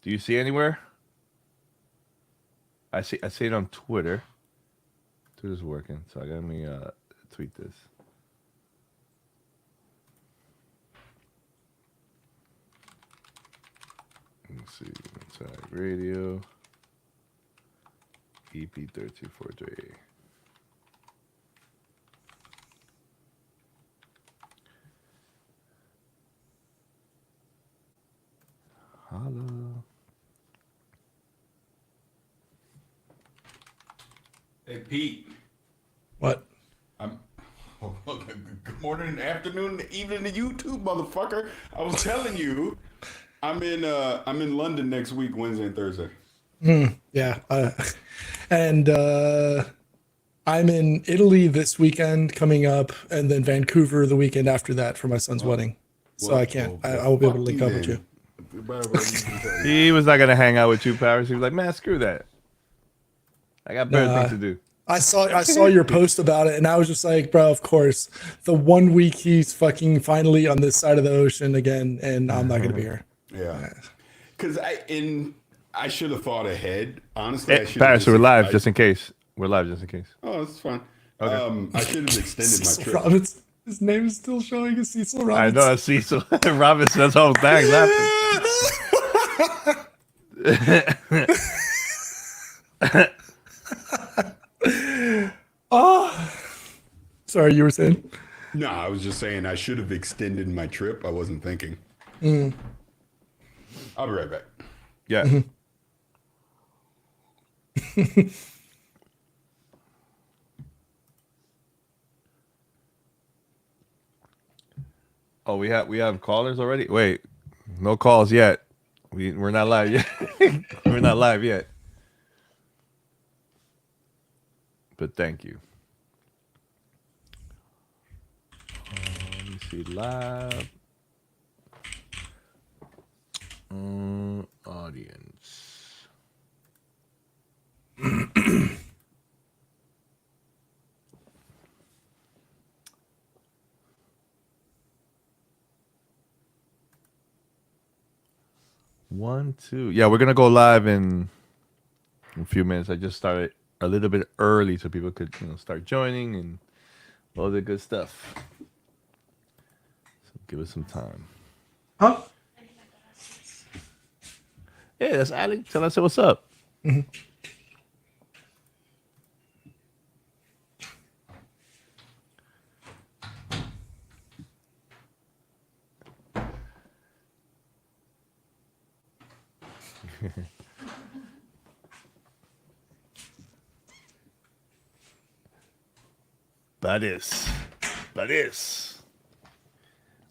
Do you see anywhere? I see it on Twitter. Twitter's working, so I got me tweet this. Let's see. Gamertag Radio. EP1343. Holla. Hey, Pete. What? Good morning, afternoon, evening to YouTube, motherfucker. I was telling you, I'm in London next week, Wednesday and Thursday. Yeah. And I'm in Italy this weekend coming up, and then Vancouver the weekend after that for my son's wedding. So I can't. I will be able to link up with you. He was not gonna hang out with you, Paris. He was like, "Man, screw that. I got better things to do." I saw your post about it, and I was just like, bro, of course. The 1 week he's fucking finally on this side of the ocean again, and I'm not gonna be here. Yeah, because I should have thought ahead. Honestly, Hey, Paris, we're live just in case. We're live just in case. Oh, that's fine. Okay. I should have extended my Cecil trip. Robinson. His name is still showing as Cecil Robinson. I know, Cecil Robinson. That's all thanks laughing. Oh, sorry, you were saying? No, I was just saying I should have extended my trip. I wasn't thinking. I'll be right back. Yeah. Oh, we have callers already? Wait, no calls yet. We're not live yet. We're not live yet. But thank you. Let me see live. Audience. One, two. Yeah, we're gonna go live in a few minutes. I just started a little bit early so people could, start joining and all the good stuff. So give us some time. Huh? Yeah, that's Alex. Tell us what's up. Paris.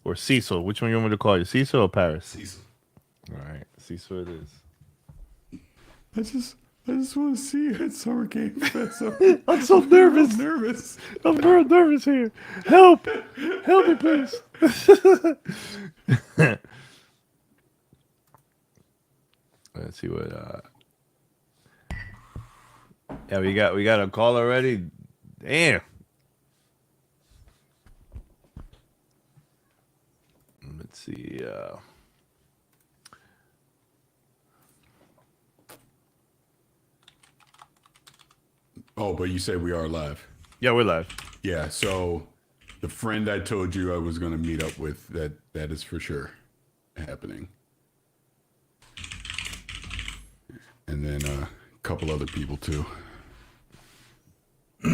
Or Cecil. Which one you want me to call you? Cecil or Paris? Cecil. All right. Cecil it is. I just want to see you at Summer Game Fest. I'm so nervous. I'm nervous. I'm very nervous here. Help me, please. Let's see what. Yeah, we got a call already. Damn. Let's see. Oh, but you say we are live. Yeah, we're live. Yeah, so the friend I told you I was going to meet up with, that is for sure happening. And then a couple other people too. All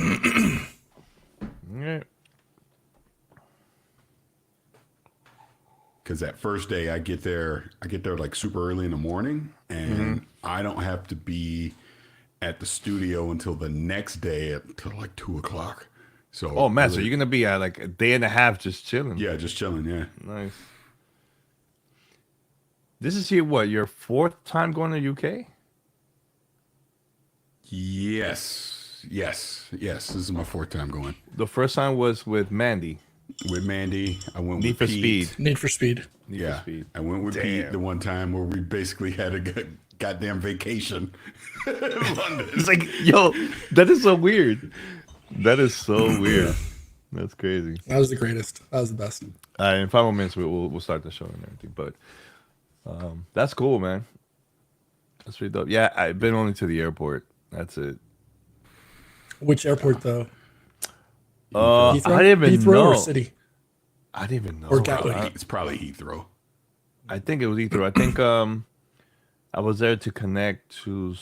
right. Because that first day I get there like super early in the morning, and I don't have to be at the studio until the next day until like 2:00. So Oh man, really, so you're gonna be at like a day and a half just chilling. yeah, just chilling. Yeah. Nice. This is your fourth time going to UK? Yes. This is my fourth time going. The first time was with Mandy. With Mandy, I went Need with for Pete. Speed. Need for Speed. Need for Yeah, Speed. I went with Pete the one time where we basically had a goddamn vacation in London. It's like, yo, that is so weird. That is so weird. That's crazy. That was the greatest. That was the best. In 5 more minutes, we'll start the show and everything. But that's cool, man. That's pretty dope. Yeah, I've been only to the airport. That's it. Which airport though? I didn't even Heathrow know. or City? I didn't even know. Or Gatwick? It's probably Heathrow. I think it was Heathrow. I think I was there to connect to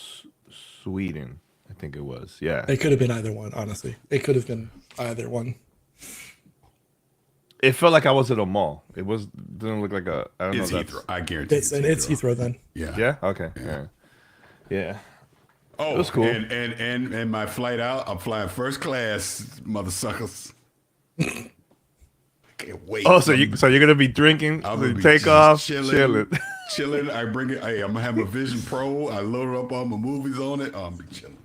Sweden. I think it was. Yeah. It could have been either one, honestly. It could have been either one. It felt like I was at a mall. It didn't look like a. I don't It's know. Heathrow. I guarantee It's Heathrow then. Yeah. Yeah. Okay. Yeah. Oh, it was cool. And my flight out, I'm flying first class, mother suckers. Can't wait. Oh, so you're gonna be drinking? I'm So gonna you be take just off, chilling. chilling. Chilling. I bring it. Hey, I'm gonna have my Vision Pro. I load up all my movies on it. Oh, I'm be chilling.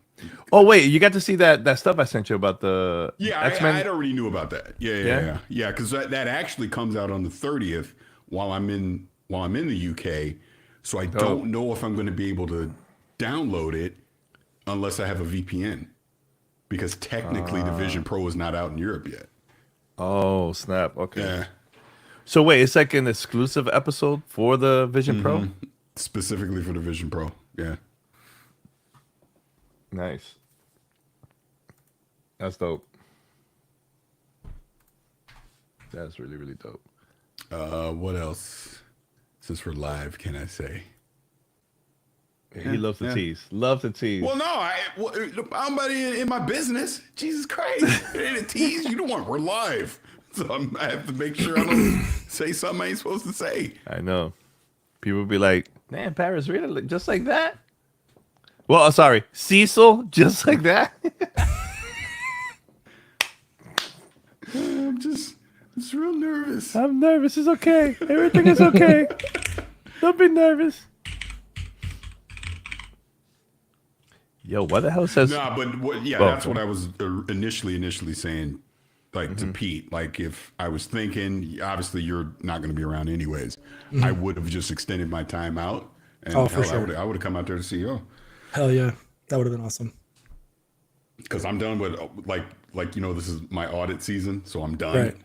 Oh wait, you got to see that stuff I sent you about the Yeah, X-Men? I already knew about that. Yeah. Because that actually comes out on the 30th while I'm in the UK. So I don't know if I'm going to be able to download it unless I have a VPN, because technically the Vision Pro is not out in Europe yet. Oh snap! Okay. Yeah, So wait, it's like an exclusive episode for the Vision Pro. specifically for the Vision Pro. Yeah. Nice. That's dope. That's really really dope. What else? Since we're live, can I say? He loves to tease. Love to tease. Well, no, I'm buddy in my business. Jesus Christ. It ain't a tease. You don't want, we're live. So I have to make sure I don't say something I ain't supposed to say. I know. People be like, "Man, Paris really look just like that." Well, sorry, Cecil, just like that. I'm just real nervous. I'm nervous. It's okay. Everything is okay. Don't be nervous. Yo, what the hell says? Nah, but that's what I was initially saying, like to Pete. Like if I was thinking, obviously you're not going to be around anyways. I would have just extended my time out, and for sure. I would have come out there to see you. Hell yeah. That would have been awesome. Because I'm done with this is my audit season, so I'm done. Right.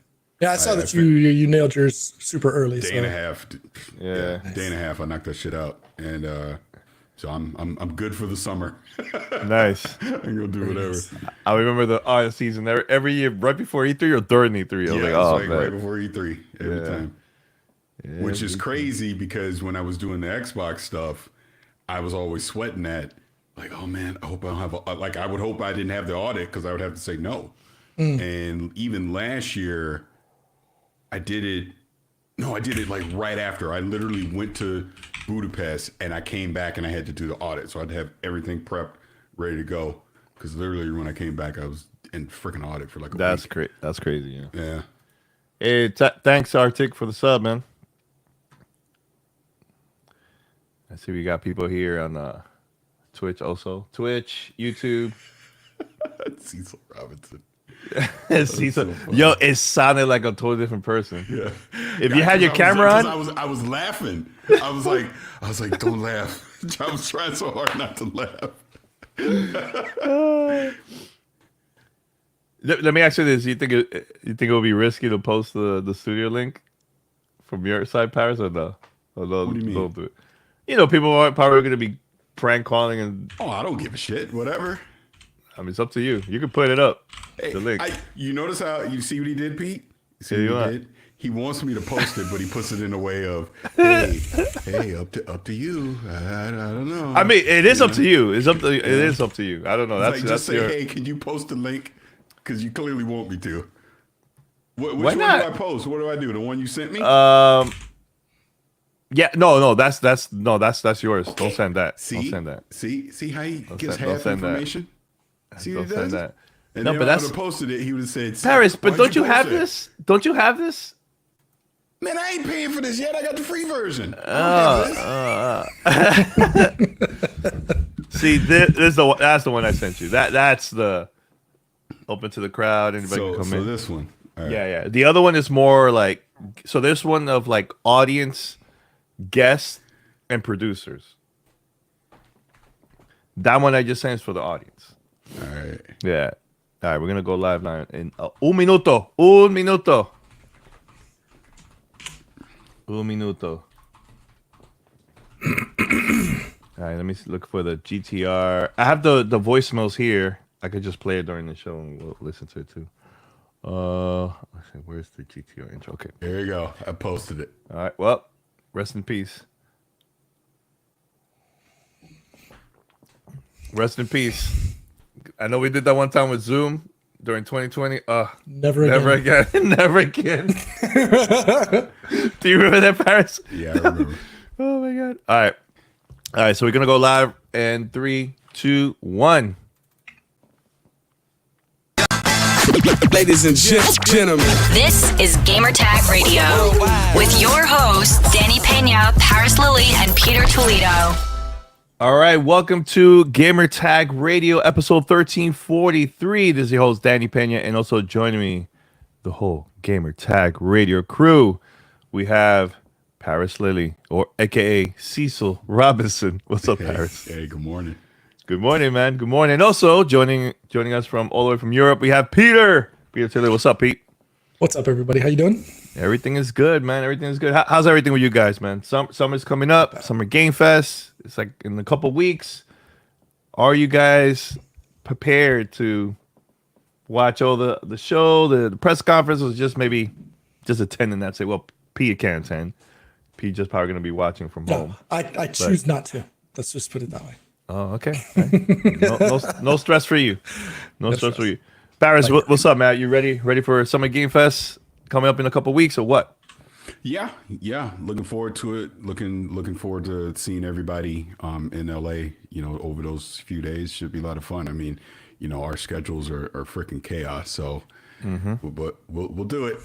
Yeah, I saw that you nailed yours super early. Day and a half. Yeah. Day and a half. I knocked that shit out, and so I'm good for the summer. Nice. I'm gonna do whatever. I remember the audit season every year, right before E3 or during E3. I was like, oh, man. right before E3 every time. Yeah, Which is crazy because when I was doing the Xbox stuff, I was always sweating that. Like, oh man, I hope I don't have I would hope I didn't have the audit because I would have to say no. And even last year, I did it like right after. I literally went to Budapest and I came back and I had to do the audit. So I had to have everything prepped, ready to go. Because literally when I came back, I was in freaking audit for like a week. That's crazy. Yeah. Yeah. Hey, thanks Arctic for the sub, man. I see we got people here on Twitch also. Twitch, YouTube. Cecil Robinson. Cecil. Yo, it sounded like a totally different person. Yeah. If you had your camera on, I was laughing. I was like, don't laugh. I was trying so hard not to laugh. let me ask you this: you think it would be risky to post the studio link from your side, Paris, or no? Or no, What do you mean? Don't do it. You know, people are probably going to be prank calling, and Oh, I don't give a shit. Whatever. I mean, it's up to you. You can put it up. Hey, The link. you notice how you see what he did, Pete? You see Yeah, what you he did? He wants me to post it, but he puts it in a way of, hey, up to you. I don't know. I mean, it is up to you. It is up to you. I don't know. It's That's just say, your. hey, can you post the link? Because you clearly want me to. Which Why one not? do I post? What do I do? The one you sent me? Yeah, no, that's yours. Don't send that. See? Don't send that. See how he gives don't half send that. information? See what Don't he send does? that. And No, then but if I that's would have posted it, he would have said, Paris. But "Why'd don't you post have it?" this? Don't you have this? Man, I ain't paying for this yet. I got the free version. I don't have this. See, that's the one I sent you. That's the open to the crowd. Anybody can come So in. this one. All right. Yeah. The other one is more like, so this one of like audience, guests, and producers. That one I just sent is for the audience. All right. Yeah. All right, we're gonna go live now in un minuto. Un minuto. Un minuto. All right, let me look for the GTR. I have the voicemails here. I could just play it during the show and we'll listen to it too. Where's the GTR intro? Okay. There you go. I posted it. All right. Well, rest in peace. Rest in peace. I know we did that one time with Zoom during 2020. Never again. Never again. Do you remember that, Paris? Yeah, I remember. Oh my God. All right. So we're gonna go live in 3, 2, 1. Ladies and gentlemen, this is Gamertag Radio with your hosts Danny Pena, Paris Lily, and Peter Toledo. All right, welcome to Gamertag Radio, episode 1343. This is your host Danny Pena, and also joining me, the whole Gamertag Radio crew. We have Paris Lily, or AKA Cecil Robinson. What's up, Paris? Hey, good morning. Good morning, man. Good morning. And also joining us from all the way from Europe, we have Peter. Peter Taylor. What's up, Pete? What's up, everybody? How you doing? Everything is good, man. Everything is good. How's everything with you guys, man? Summer's coming up. Summer Game Fest. It's like in a couple weeks. Are you guys prepared to watch all the show, the press conference, or just maybe just attend and that's it? Well, Pete can't attend. Pete just probably going to be watching from home. I choose not to. Let's just put it that way. Oh, okay. No stress for you. No stress for you. Paris, what's up, Matt? You ready for Summer Game Fest coming up in a couple weeks or what? Yeah. Looking forward to it. Looking forward to seeing everybody in LA. Over those few days should be a lot of fun. I mean, our schedules are freaking chaos. So, but we'll do it.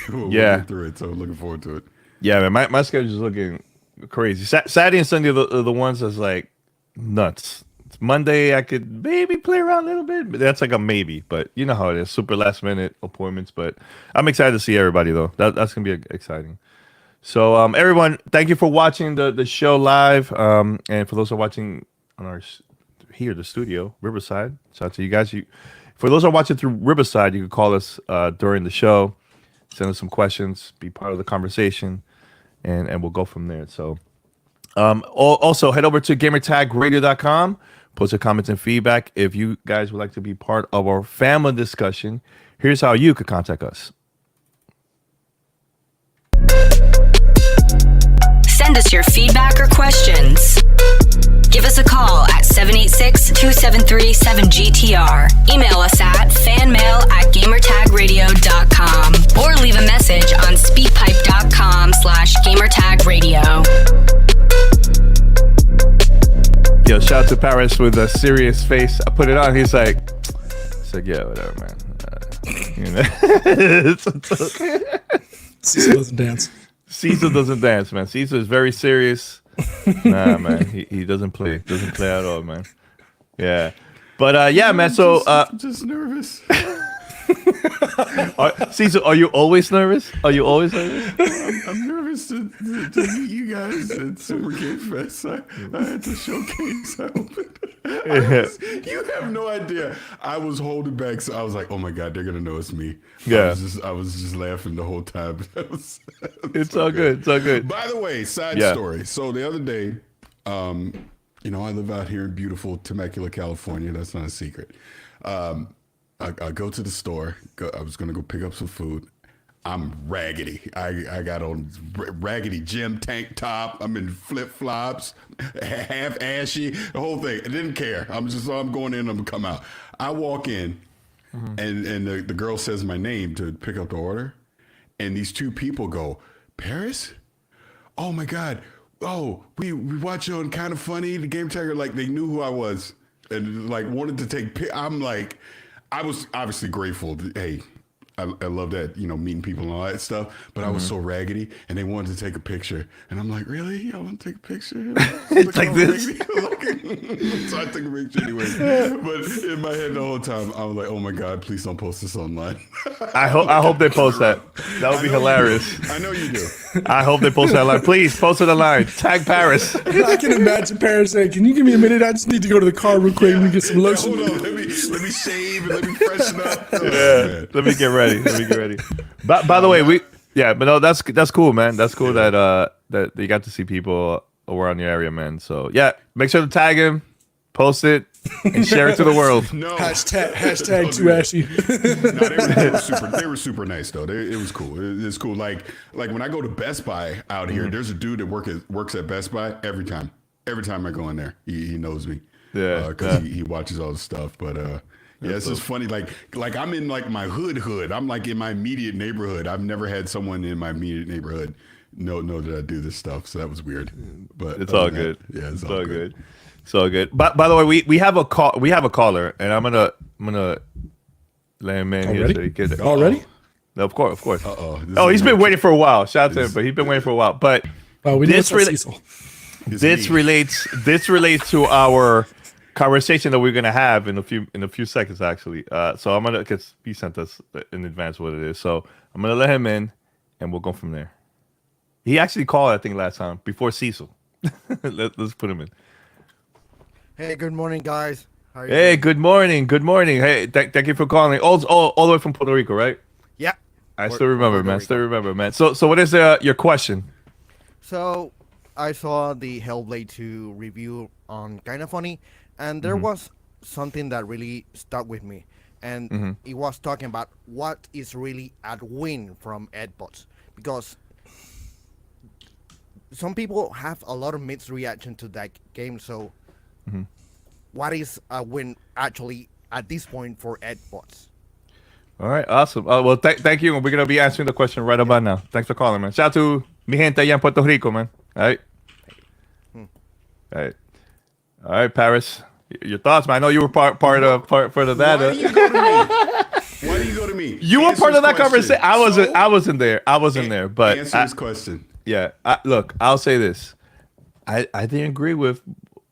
We'll get through it. So looking forward to it. Yeah, man. My schedule's looking crazy. Saturday and Sunday are the ones that's like nuts. It's Monday, I could maybe play around a little bit, but that's like a maybe. But you know how it is, super last minute appointments. But I'm excited to see everybody though. That's gonna be exciting. So everyone, thank you for watching the show live. And for those who are watching on the studio, Riverside. Shout out to you guys. For those who are watching through Riverside, you can call us during the show, send us some questions, be part of the conversation, and we'll go from there. So. Also, head over to gamertagradio.com. Post your comments and feedback. If you guys would like to be part of our family discussion, here's how you could contact us. Send us your feedback or questions. Give us a call at 786-273-7GTR. Email us at fanmail@gamertagradio.com or leave a message on speakpipe.com/gamertagradio. Yo, shout out to Paris with a serious face. I put it on. He's like, yeah, whatever, man. Cecil doesn't dance. Cecil doesn't dance, man. Cecil is very serious. Nah, man. He doesn't play. Doesn't play at all, man. Yeah. But, yeah, man. So, just nervous. Cecil, are you always nervous? I'm nervous to meet you guys at Summer Game Fest. I had to showcase. You have no idea. I was holding back, so I was like, "Oh my God, they're gonna know it's me." Yeah, I was just laughing the whole time. It's all good. It's all good. By the way, side story. So the other day, I live out here in beautiful Temecula, California. That's not a secret. I go to the store. I was gonna go pick up some food. I'm raggedy. I got on raggedy gym tank top. I'm in flip flops, half ashy, the whole thing. I didn't care. I'm going in. I'm gonna come out. I walk in, and the girl says my name to pick up the order, and these two people go, "Paris? Oh my God! Oh, we watch you on Kind of Funny, the Game Tagger." Like they knew who I was and like wanted to take. I'm like. I was obviously grateful. Hey, I love that, meeting people and all that stuff. But I was so raggedy, and they wanted to take a picture. And I'm like, really? Y'all want to take a picture? It's like this. So I took a picture anyway. But in my head the whole time, I was like, oh my God, please don't post this online. I hope they post that. That would be hilarious. I know you do. I hope they post that online. Please post it online. Tag Paris. I can imagine Paris saying, "Can you give me a minute? I just need to go to the car real quick and get some lotion." Hold on, let me shave and let me freshen up. Let me get ready. By the way, that's cool, man. That's cool that you got to see people around your area, man. So yeah, make sure to tag him, post it, and share it to the world. No. Hashtag too ashy. No, they were super nice though. It was cool. It's cool. Like when I go to Best Buy out here, there's a dude that works at Best Buy every time. Every time I go in there, he knows me. Yeah, because he watches all the stuff. But yeah, it's just funny. Like I'm in like my hood. I'm like in my immediate neighborhood. I've never had someone in my immediate neighborhood know that I do this stuff. So that was weird. But it's all good. Yeah, it's all good. It's all good. But by the way, we have a call. We have a caller, and I'm gonna let him in here so he can. Already? No, of course. Uh-oh. He's been waiting for a while. Shout out to him, but he's been waiting for a while. But We know it's not Cecil. this relates to our conversation that we're gonna have in a few seconds, actually. So I'm gonna, because he sent us in advance what it is. So I'm gonna let him in, and we'll go from there. He actually called, I think, last time before Cecil. Let's put him in. Hey, good morning, guys. How are you Hey, doing? good morning. Good morning. Hey, thank you for calling. All the way from Puerto Rico, right? Yeah. I We're- still remember, Puerto man. Rico. Still remember, man. So what is your question? So, I saw the Hellblade 2 review on Kinda Funny, and there was something that really stuck with me. And it was talking about what is really at win from Edbots. Because some people have a lot of mixed reaction to that game, so what is a win actually at this point for Edbots? All right, awesome. Well, thank you. We're going to be answering the question right about now. Thanks for calling, man. Shout out to mi gente allá en Puerto Rico, man. All right? All right, Paris. Your thoughts, man. I know you were part of that. Why do you go to me? Why do you go to me? You were Answer part of his that question. conversation. I wasn't there. But Answer his question. yeah. Look, I'll say this. I didn't agree with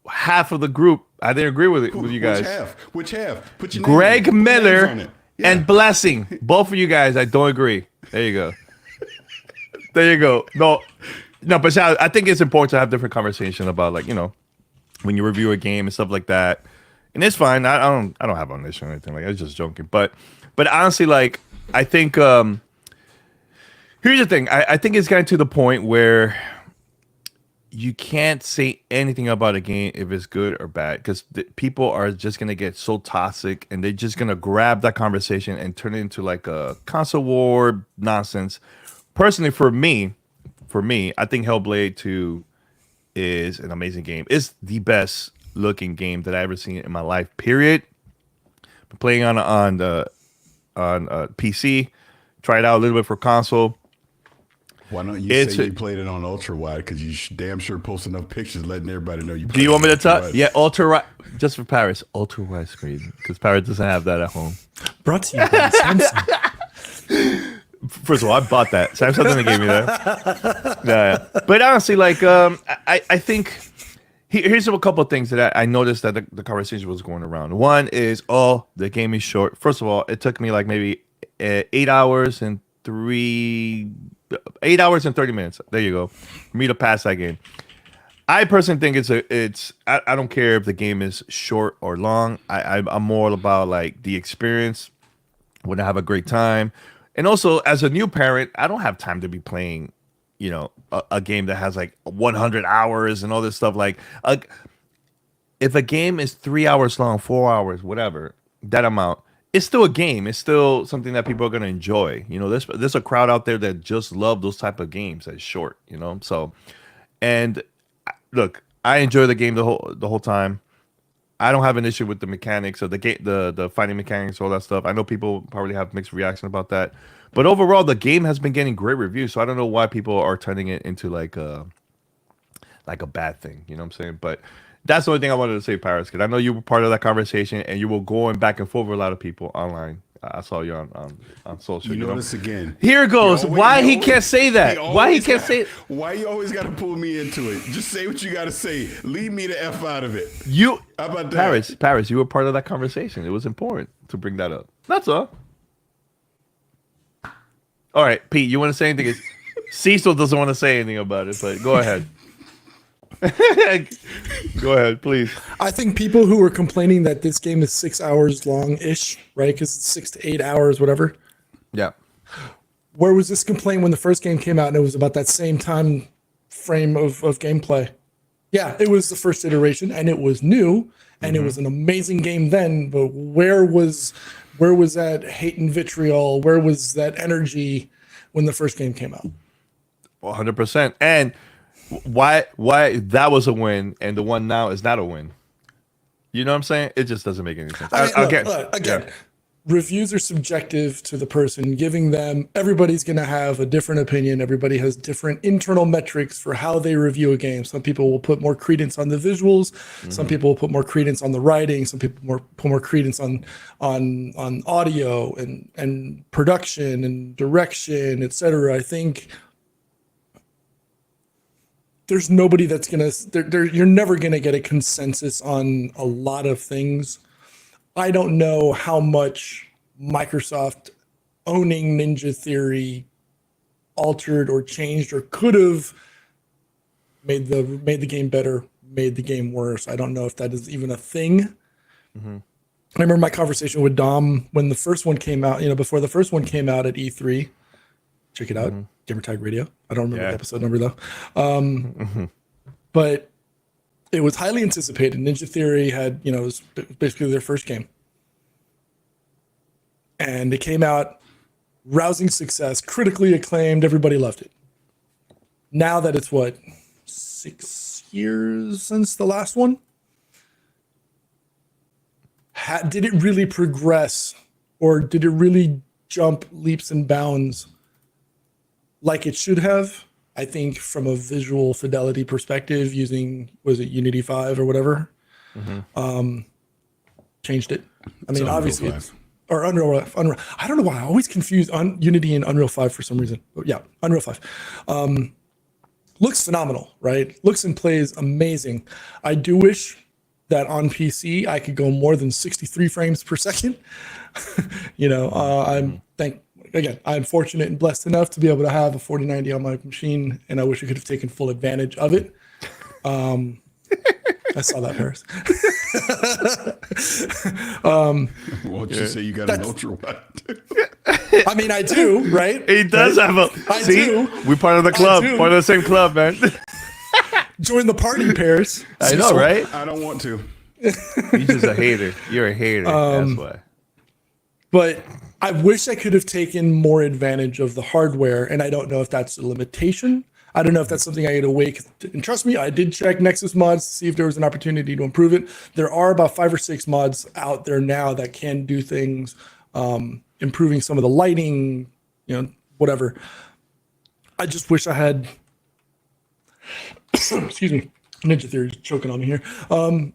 half of the group. I didn't agree with you guys. Which half? Put your Greg name on it. Put Miller names on it. Yeah. and Blessing. Both of you guys, I don't agree. There you go. There you go. No, but I think it's important to have different conversation about, like, when you review a game and stuff like that. And it's fine. I don't have on this or anything. Like, I was just joking. But honestly, like, I think here's the thing. I think it's gotten to the point where you can't say anything about a game if it's good or bad, because people are just going to get so toxic, and they're just going to grab that conversation and turn it into like a console war nonsense. Personally, for me, I think Hellblade 2 is an amazing game. It's the best looking game that I've ever seen in my life, period. Been playing on PC, tried it out a little bit for console. Why don't you say you played it on ultra wide? Because you damn sure post enough pictures letting everybody know you. Do you want me to talk? Yeah, ultra just for Paris, ultra wide screen, because Paris doesn't have that at home. Brought to you by Samsung. First of all, I bought that. Samsung didn't give me that. Yeah. But honestly, like, I think here's a couple of things that I noticed that the conversation was going around. One is, the game is short. First of all, it took me like maybe 8 hours and 30 minutes. There you go. For me to pass that game. I personally think I don't care if the game is short or long. I'm more about like the experience. When I have a great time. And also, as a new parent, I don't have time to be playing, a game that has like 100 hours and all this stuff. Like, if a game is 3 hours long, 4 hours, whatever, that amount, it's still a game. It's still something that people are going to enjoy. There's a crowd out there that just love those type of games that's short, So, and look, I enjoy the game the whole time. I don't have an issue with the mechanics of the game, the fighting mechanics, all that stuff. I know people probably have mixed reaction about that, but overall, the game has been getting great reviews. So I don't know why people are turning it into like a bad thing. You know what I'm saying? But that's the only thing I wanted to say, Paris, because I know you were part of that conversation and you were going back and forth with a lot of people online. I saw you on social. You notice again. Here it goes. Why he can't say that? Why he can't say it? Why you always got to pull me into it? Just say what you got to say. Leave me the F out of it. How about that? Paris, you were part of that conversation. It was important to bring that up. That's all. All right, Pete, you want to say anything? Cecil doesn't want to say anything about it, but go ahead. Go ahead, please. I think people who were complaining that this game is 6 hours long-ish, right? Because it's 6 to 8 hours, whatever. Yeah. Where was this complaint when the first game came out and it was about that same time frame of gameplay? Yeah, it was the first iteration, and it was new, and it was an amazing game then. But where was that hate and vitriol? Where was that energy when the first game came out? 100%. And why that was a win and the one now is not a win? You know what I'm saying? It just doesn't make any sense. Again, reviews are subjective to the person giving them. Everybody's going to have a different opinion. Everybody has different internal metrics for how they review a game. Some people will put more credence on the visuals. Some people will put more credence on the writing. Some people put more credence on audio and production and direction, etc. I think there's nobody that's going to, you're never going to get a consensus on a lot of things. I don't know how much Microsoft owning Ninja Theory altered or changed or could have made the game better, made the game worse. I don't know if that is even a thing. I remember my conversation with Dom when the first one came out, before the first one came out at E3. Check it out, Gamertag Radio. I don't remember the episode number though. But it was highly anticipated. Ninja Theory had, it was basically their first game. And it came out, rousing success, critically acclaimed, everybody loved it. Now that it's 6 years since the last one? Did it really progress, or did it really jump leaps and bounds like it should have? I think from a visual fidelity perspective, using, was it Unity 5 or whatever, changed it. I mean, obviously, or Unreal. I don't know why I always confuse Unity and Unreal 5 for some reason. But yeah, Unreal 5. Looks phenomenal, right? Looks and plays amazing. I do wish that on PC I could go more than 63 frames per second. I'm fortunate and blessed enough to be able to have a 4090 on my machine, and I wish I could have taken full advantage of it. I saw that, Paris. Well, just say you got an ultra wide. I mean, I do, right? He does have a. I see, do. we're part of the club, part of the same club, man. Join the party, Paris. I know, right? I don't want to. He's just a hater. You're a hater. That's why. But I wish I could have taken more advantage of the hardware, and I don't know if that's a limitation. I don't know if that's something I had to wait. And trust me, I did check Nexus mods to see if there was an opportunity to improve it. There are about 5 or 6 mods out there now that can do things, improving some of the lighting, whatever. I just wish I had. Excuse me, Ninja Theory is choking on me here. I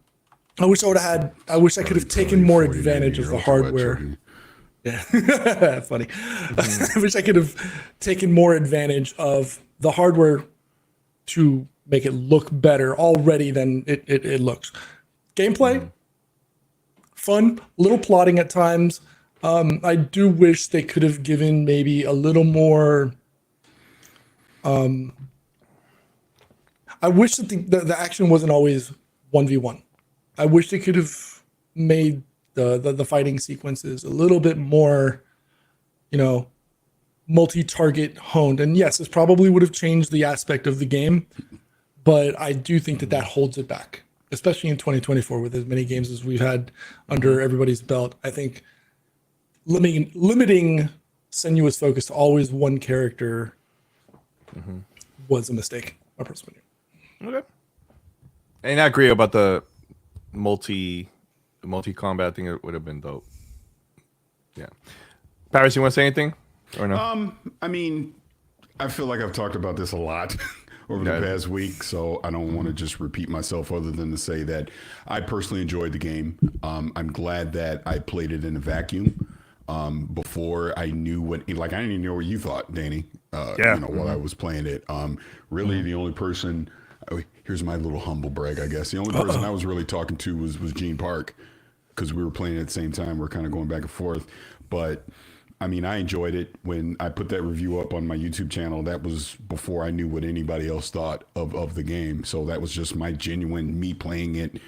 wish I could have taken more advantage of the hardware. Yeah, funny. I wish I could have taken more advantage of the hardware to make it look better already than it looks. Gameplay, fun, little plotting at times. I do wish they could have given maybe a little more. I wish that the action wasn't always 1v1. I wish they could have made the fighting sequences a little bit more, multi-target honed. And yes, this probably would have changed the aspect of the game, but I do think that holds it back, especially in 2024 with as many games as we've had under everybody's belt. I think limiting Senua's focus to always one character was a mistake. My personal opinion. Okay. And I agree about the multi-combat thing. It would have been dope. Yeah. Paris, you want to say anything or no? I mean, I feel like I've talked about this a lot over the past week, so I don't want to just repeat myself other than to say that I personally enjoyed the game. I'm glad that I played it in a vacuum before I knew what, I didn't even know what you thought, Danny, while I was playing it. Really, the only person, here's my little humble brag, I guess. The only person I was really talking to was Gene Park, because we were playing at the same time. We're kind of going back and forth. But, I mean, I enjoyed it. When I put that review up on my YouTube channel, that was before I knew what anybody else thought of the game. So that was just my genuine, me playing it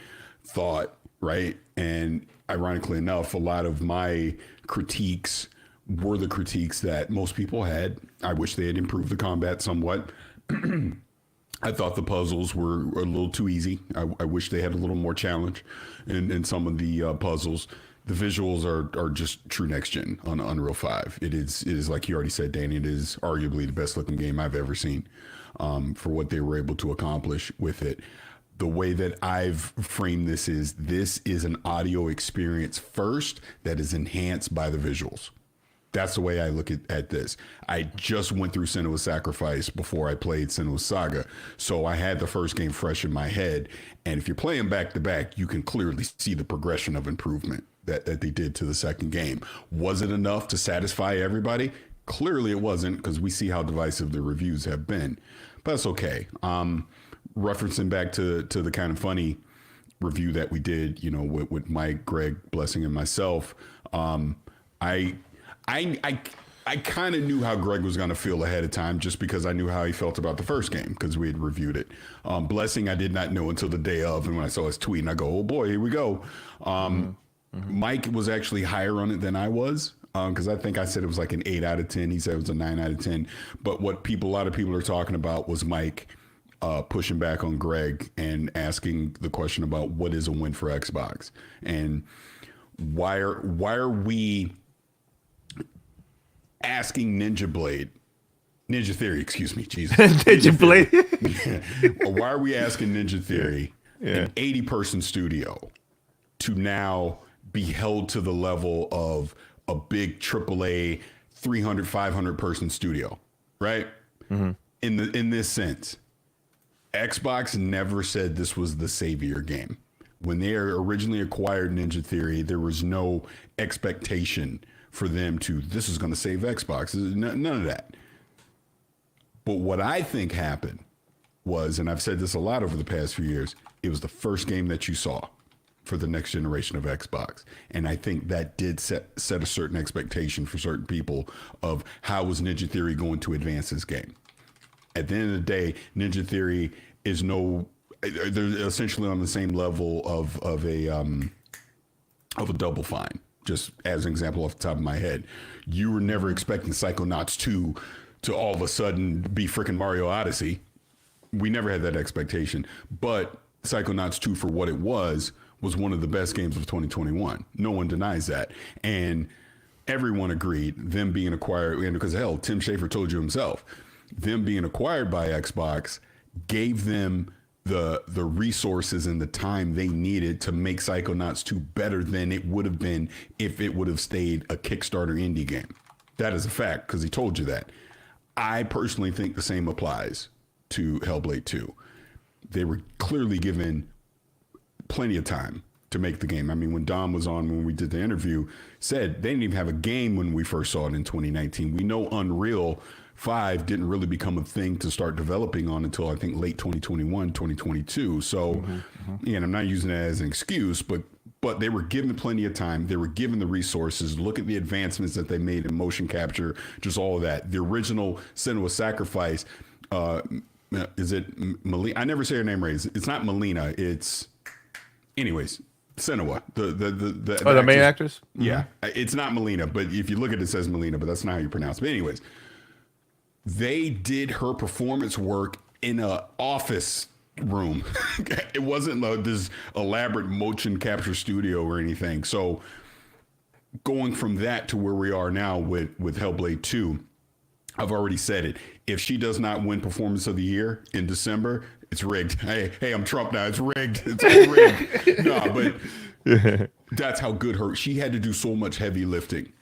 thought, right? And ironically enough, a lot of my critiques were the critiques that most people had. I wish they had improved the combat somewhat. I thought the puzzles were a little too easy. I wish they had a little more challenge in some of the puzzles. The visuals are just true next gen on Unreal 5. It is like you already said, Danny. It is arguably the best looking game I've ever seen for what they were able to accomplish with it. The way that I've framed this is an audio experience first that is enhanced by the visuals. That's the way I look at this. I just went through Senua's Sacrifice before I played Senua's Saga. So I had the first game fresh in my head. And if you're playing back to back, you can clearly see the progression of improvement that they did to the second game. Was it enough to satisfy everybody? Clearly it wasn't, because we see how divisive the reviews have been. But that's okay. Referencing back to the kind of funny review that we did, with Mike, Greg, Blessing, and myself, I kind of knew how Greg was going to feel ahead of time, just because I knew how he felt about the first game, because we had reviewed it. Blessing, I did not know until the day of, and when I saw his tweet, and I go, oh boy, here we go. Mike was actually higher on it than I was, because I think I said it was like an 8 out of 10. He said it was a 9 out of 10. But what a lot of people are talking about was Mike pushing back on Greg and asking the question about what is a win for Xbox, and why are we asking Ninja Theory, excuse me, Jesus. Ninja Blade. Why are we asking Ninja Theory, an 80-person studio, to now be held to the level of a big AAA 300, 500 person studio, right? In this sense, Xbox never said this was the savior game. When they originally acquired Ninja Theory, there was no expectation for them to, this is going to save Xbox. None of that. But what I think happened was, and I've said this a lot over the past few years, it was the first game that you saw for the next generation of Xbox. And I think that did set a certain expectation for certain people of how was Ninja Theory going to advance this game. At the end of the day, Ninja Theory is they're essentially on the same level of a Double Fine. Just as an example off the top of my head, you were never expecting Psychonauts 2 to all of a sudden be freaking Mario Odyssey. We never had that expectation, but Psychonauts 2, for what it was one of the best games of 2021. No one denies that. And everyone agreed, them being acquired, and because hell, Tim Schafer told you himself, them being acquired by Xbox gave them the resources and the time they needed to make Psychonauts 2 better than it would have been if it would have stayed a Kickstarter indie game. That is a fact, because he told you that. I personally think the same applies to Hellblade 2. They were clearly given plenty of time to make the game. I mean, when Dom was on, when we did the interview, said they didn't even have a game when we first saw it in 2019. We know Unreal 5 didn't really become a thing to start developing on until I think late 2021, 2022. So, again, I'm not using that as an excuse, but they were given plenty of time. They were given the resources. Look at the advancements that they made in motion capture, just all of that. The original Senua's Sacrifice, is it Melina? I never say her name right. It's not Melina. It's, anyways, Senua, the main actress. Yeah, it's not Melina, but if you look at it, it says Melina, but that's not how you pronounce it. But anyways, they did her performance work in a office room. It wasn't like this elaborate motion capture studio or anything. So going from that to where we are now with Hellblade 2, I've already said it. If she does not win Performance of the Year in December, it's rigged. Hey, I'm Trump now. It's rigged. It's all rigged. No, but that's how good she had to do so much heavy lifting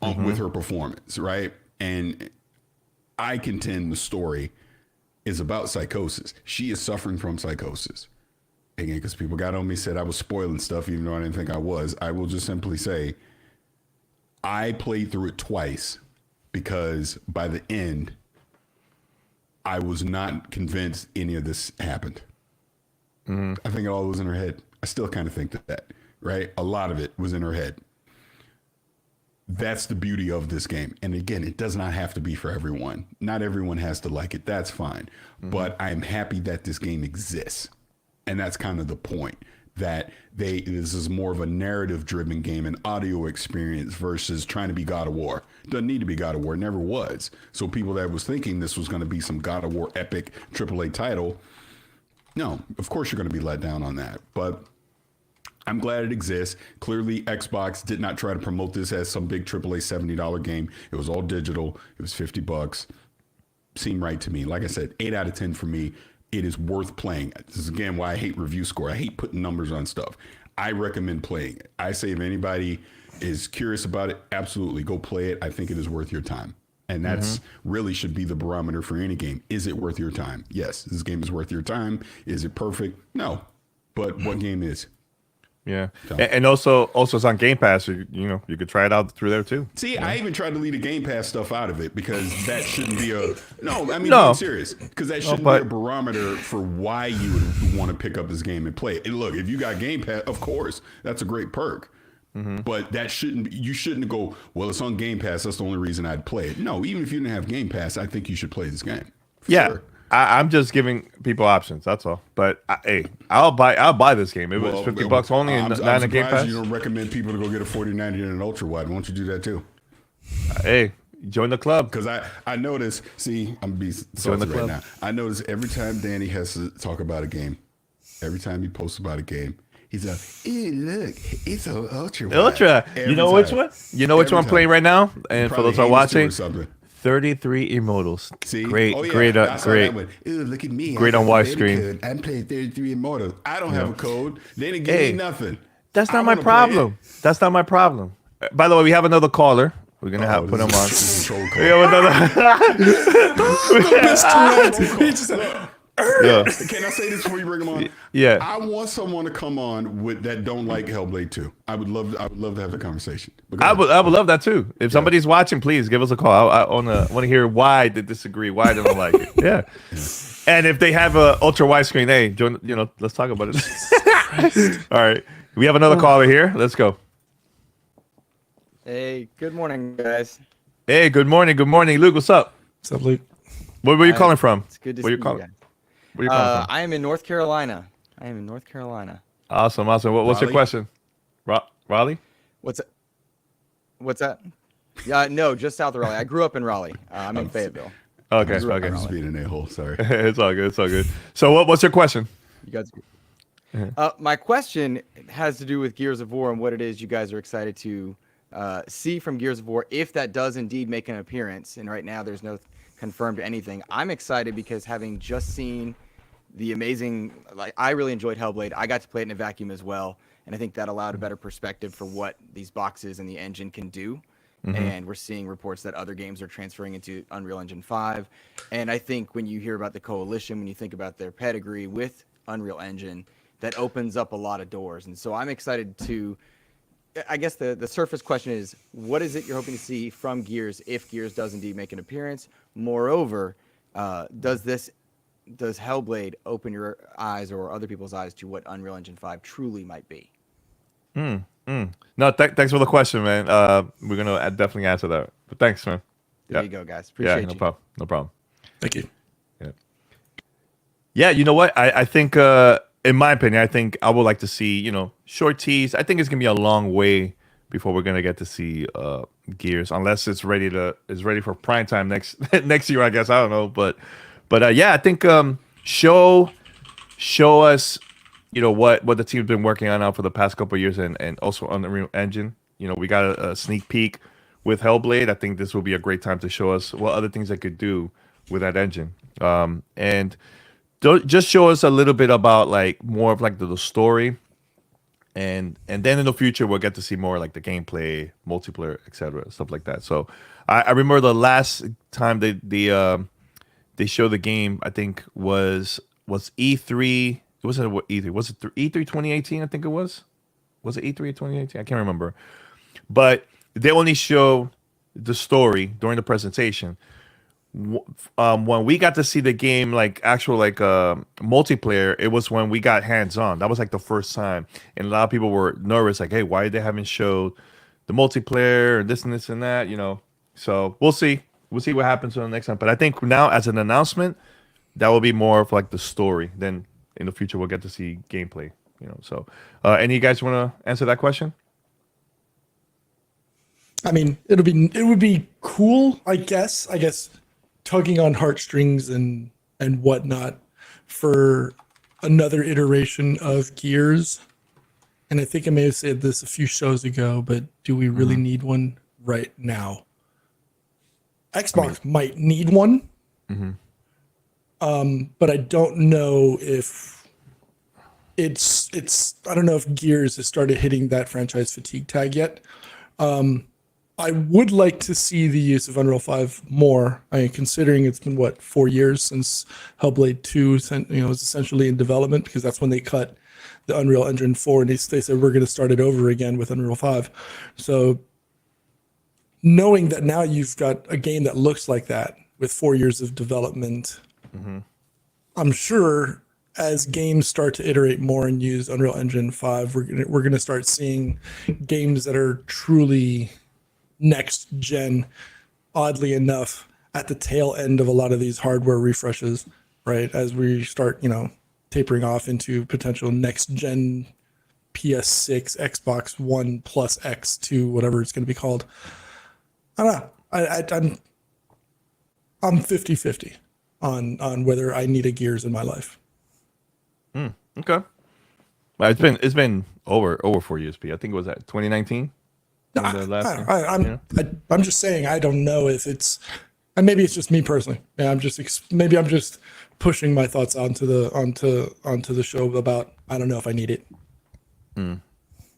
with her performance, right? And I contend the story is about psychosis. She is suffering from psychosis. Again, because people got on me, said I was spoiling stuff, even though I didn't think I was. I will just simply say I played through it twice because by the end, I was not convinced any of this happened. I think it all was in her head. I still kind of think that, right? A lot of it was in her head. That's the beauty of this game. And again, it does not have to be for everyone. Not everyone has to like it. That's fine. But I'm happy that this game exists. And that's kind of the point. that this is more of a narrative driven game, an audio experience versus trying to be God of War. Doesn't need to be God of War, it never was. So people that was thinking this was going to be some God of War epic AAA title, no, of course you're going to be let down on that. But I'm glad it exists. Clearly, Xbox did not try to promote this as some big AAA $70 game. It was all digital. It was $50. Seemed right to me. Like I said, 8 out of 10 for me. It is worth playing. This is again why I hate review score. I hate putting numbers on stuff. I recommend playing it. I say if anybody is curious about it, absolutely go play it. I think it is worth your time. And that's really should be the barometer for any game. Is it worth your time? Yes, this game is worth your time. Is it perfect? No. But what game is? Yeah, and also it's on Game Pass. You could try it out through there too. See, I even tried to leave the Game Pass stuff out of it because that shouldn't be a no. I mean, No. being serious, because that shouldn't be a barometer for why you would want to pick up this game and play it. And look, if you got Game Pass, of course, that's a great perk. But that shouldn't. You shouldn't go. Well, it's on Game Pass. That's the only reason I'd play it. No, even if you didn't have Game Pass, I think you should play this game. For sure. I'm just giving people options. That's all. But hey, I'll buy this game. It was $50 only, and not in Game Pass. You don't recommend people to go get a 4090 and an ultra wide. Why don't you do that too? Hey, join the club. Because I notice. See, I'm gonna be salty right now. I notice every time Danny has to talk about a game, every time he posts about a game, he's like, "Hey, look, it's an ultra wide." Ultra. You know which one? You know which one I'm playing right now? And for those who are watching, 33 Immortals. See, great. Ooh, look at me. Great on widescreen. I'm playing 33 Immortals. I don't have a code. They didn't give me nothing. That's not my problem. That's not my problem. By the way, we have another caller. We're gonna have put him on. We have another. Can I say this before you bring him on? Yeah. I want someone to come on that don't like Hellblade 2. I would love to have the conversation. I would love that too. If somebody's watching, please give us a call. I want to hear why they disagree, why they don't like it. Yeah. And if they have a ultra widescreen, hey, join, let's talk about it. All right. We have another caller here. Let's go. Hey, good morning, guys. Hey, good morning. Good morning. Luke, what's up? What's up, Luke? Where were you calling from? It's good to Where see you calling? guys. Where you calling from? I am in North Carolina. Awesome. What's your question? Raleigh? What's that? Yeah, no, just south of Raleigh. I grew up in Raleigh. I'm in Fayetteville. Okay. I'm just being an a-hole. Sorry. It's all good. So what's your question? You guys. My question has to do with Gears of War and what it is you guys are excited to see from Gears of War if that does indeed make an appearance. And right now, there's no confirmed anything. I'm excited because having just seen the amazing, I really enjoyed Hellblade. I got to play it in a vacuum as well, and I think that allowed a better perspective for what these boxes and the engine can do. And we're seeing reports that other games are transferring into Unreal Engine 5. And I think when you hear about the Coalition, when you think about their pedigree with Unreal Engine, that opens up a lot of doors. And so I'm excited to, I guess the surface question is, what is it you're hoping to see from Gears if Gears does indeed make an appearance? Moreover, does Hellblade open your eyes or other people's eyes to what Unreal Engine 5 truly might be? No, thanks for the question, man. We're gonna definitely answer that. But thanks, man. There you go, guys. Appreciate you. No problem. Thank you. Yeah, you know what? I think, in my opinion, I think I would like to see, short tease. I think it's gonna be a long way before we're gonna get to see Gears, unless it's ready for prime time next year. I guess I don't know, but yeah, I think show us, what the team's been working on now for the past couple of years, and also on the Unreal Engine. We got a sneak peek with Hellblade. I think this will be a great time to show us what other things I could do with that engine, and just show us a little bit about more of the story. And then in the future, we'll get to see more like the gameplay, multiplayer, etc., stuff like that. So I remember the last time they showed the game, I think was E3. It wasn't what E3 was. It E3 2018? I think it was. Was it E3 2018? I can't remember. But they only show the story during the presentation. When we got to see the game, actual multiplayer, it was when we got hands on. That was the first time, and a lot of people were nervous, hey, why they haven't showed the multiplayer and this and that, So we'll see what happens on the next time. But I think now, as an announcement, that will be more of the story. Then in the future, we'll get to see gameplay. So, any of you guys want to answer that question? I mean, it would be cool, I guess, tugging on heartstrings and whatnot for another iteration of Gears. And I think I may have said this a few shows ago, but do we really need one right now? Xbox might need one. But I don't know if I don't know if Gears has started hitting that franchise fatigue tag yet. I would like to see the use of Unreal 5 more. I mean, considering it's been 4 years since Hellblade 2 was essentially in development, because that's when they cut the Unreal Engine 4 and they said we're going to start it over again with Unreal 5. So knowing that now you've got a game that looks like that with 4 years of development, I'm sure as games start to iterate more and use Unreal Engine 5, we're gonna start seeing games that are truly next gen, oddly enough, at the tail end of a lot of these hardware refreshes, right? As we start, tapering off into potential next gen PS6, Xbox One plus X2, whatever it's going to be called. I don't know. I'm 50-50 on whether I need a Gears in my life. Okay. Well, it's been over 4 years, P. I think it was at 2019. I'm just saying I don't know if it's, and maybe it's just me personally. Yeah, I'm just pushing my thoughts onto the show about I don't know if I need it.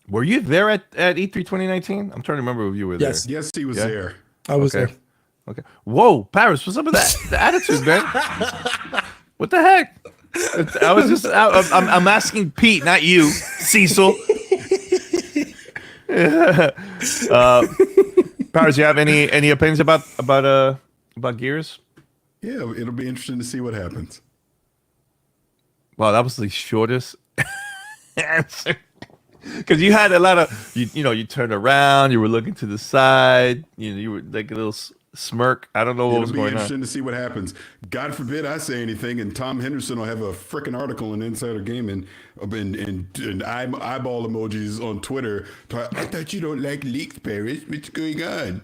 Were you there at E3 2019? I'm trying to remember if you were there. Yes, he was there. I was there. Okay. Whoa, Paris, what's up with that? The attitude, man. What the heck? I'm asking Pete, not you, Cecil. Paris, you have any opinions about Gears? Yeah, it'll be interesting to see what happens. Wow, that was the shortest answer. Because you had a lot of you turned around, you were looking to the side, you were like a little smirk. I don't know what was going on. It'll be interesting to see what happens. God forbid I say anything, and Tom Henderson will have a freaking article in Insider Gaming and eyeball emojis on Twitter. I thought you don't like leaks, Paris. What's going on?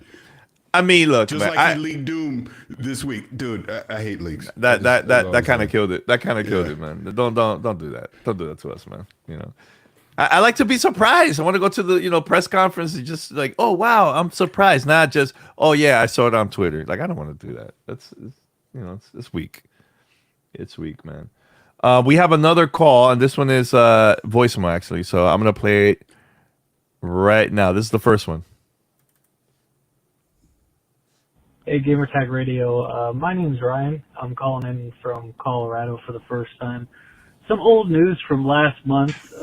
I mean, look, just man, like he leaked Doom this week, dude. I hate leaks. That kind of killed it. That kind of killed it, man. Don't do that. Don't do that to us, man. I like to be surprised. I want to go to the press conference and just like, oh wow, I'm surprised, not just oh yeah, I saw it on Twitter. Like I don't want to do that. It's weak. It's weak, man. We have another call, and this one is voicemail actually. So I'm gonna play it right now. This is the first one. Hey, Gamertag Radio. My name's Ryan. I'm calling in from Colorado for the first time. Some old news from last month,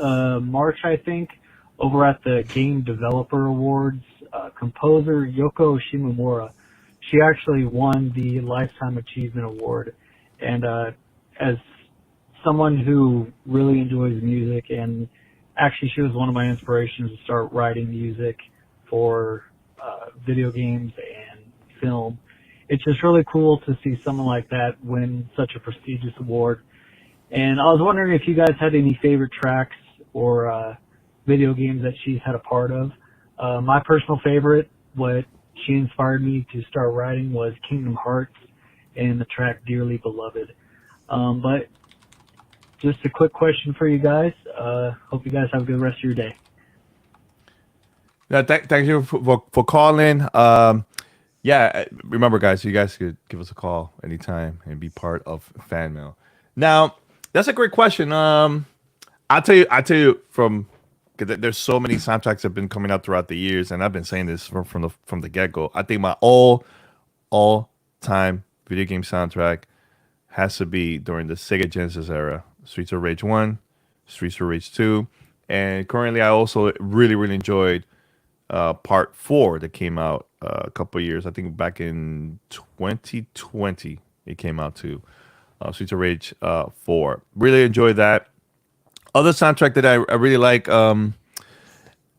March, I think, over at the Game Developer Awards. Composer Yoko Shimomura, she actually won the Lifetime Achievement Award. And as someone who really enjoys music, and actually she was one of my inspirations to start writing music for video games and film, it's just really cool to see someone like that win such a prestigious award. And I was wondering if you guys had any favorite tracks or video games that she's had a part of. My personal favorite, what she inspired me to start writing, was Kingdom Hearts and the track Dearly Beloved. But just a quick question for you guys. Hope you guys have a good rest of your day. Yeah, thank you for calling. Yeah, remember, guys, you guys could give us a call anytime and be part of Fan Mail. Now, that's a great question. I'll tell you from there's so many soundtracks that have been coming out throughout the years, and I've been saying this from the get go. I think my all time video game soundtrack has to be during the Sega Genesis era: Streets of Rage 1, Streets of Rage 2, and currently I also really enjoyed Part 4 that came out a couple of years. I think back in 2020 it came out too. Streets of Rage 4. Really enjoyed that. Other soundtrack that I really like, I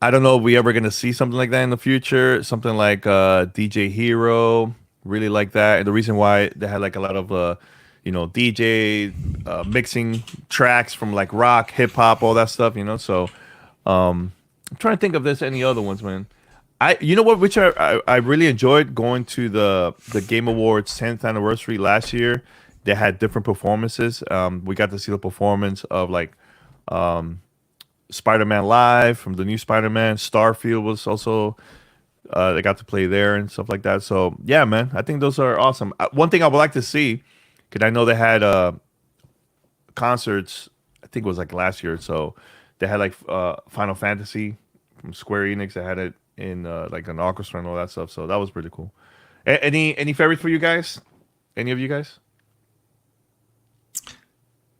don't know if we ever going to see something like that in the future. Something like DJ Hero. Really like that. And the reason why they had like a lot of DJ mixing tracks from like rock, hip hop, all that stuff. So I'm trying to think if there's any other ones, man. You know what? Which I really enjoyed going to the Game Awards 10th anniversary last year. They had different performances. We got to see the performance of like Spider-Man Live from the new Spider-Man. Starfield was also they got to play there and stuff like that. So yeah, man, I think those are awesome. One thing I would like to see, because I know they had concerts. I think it was like last year. So they had like Final Fantasy from Square Enix. They had it in like an orchestra and all that stuff. So that was pretty cool. Any favorites for you guys? Any of you guys?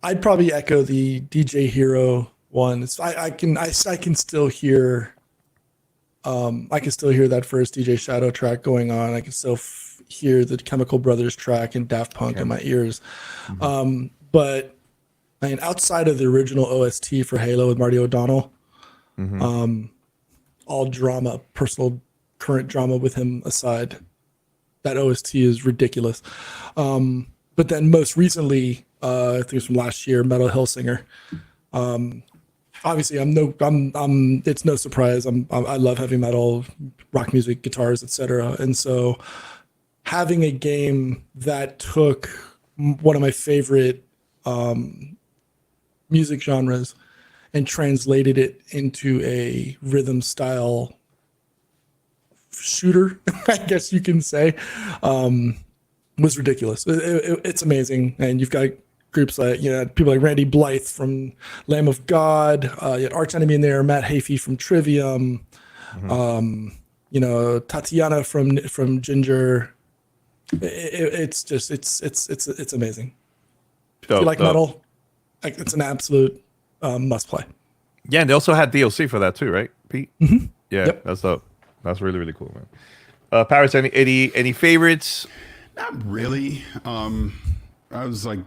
I'd probably echo the DJ Hero one. I can still hear that first DJ Shadow track going on. I can still hear the Chemical Brothers track and Daft Punk in my ears. But I mean, outside of the original OST for Halo with Marty O'Donnell, all drama, personal current drama with him aside, that OST is ridiculous. But then most recently, I think it's from last year, Metal Hellsinger. Obviously, it's no surprise. I love heavy metal, rock music, guitars, etc. And so, having a game that took one of my favorite music genres and translated it into a rhythm style shooter, I guess you can say, was ridiculous. It's amazing, and you've got groups like people like Randy Blythe from Lamb of God, you had Arch Enemy in there, Matt Hafey from Trivium, Tatiana from Ginger. It's amazing. If you like metal, it's an absolute must play. Yeah, and they also had DLC for that too, right, Pete? Mm-hmm. Yeah, Yep. that's dope. That's really, really cool, man. Paris, any favorites? Not really. I was like,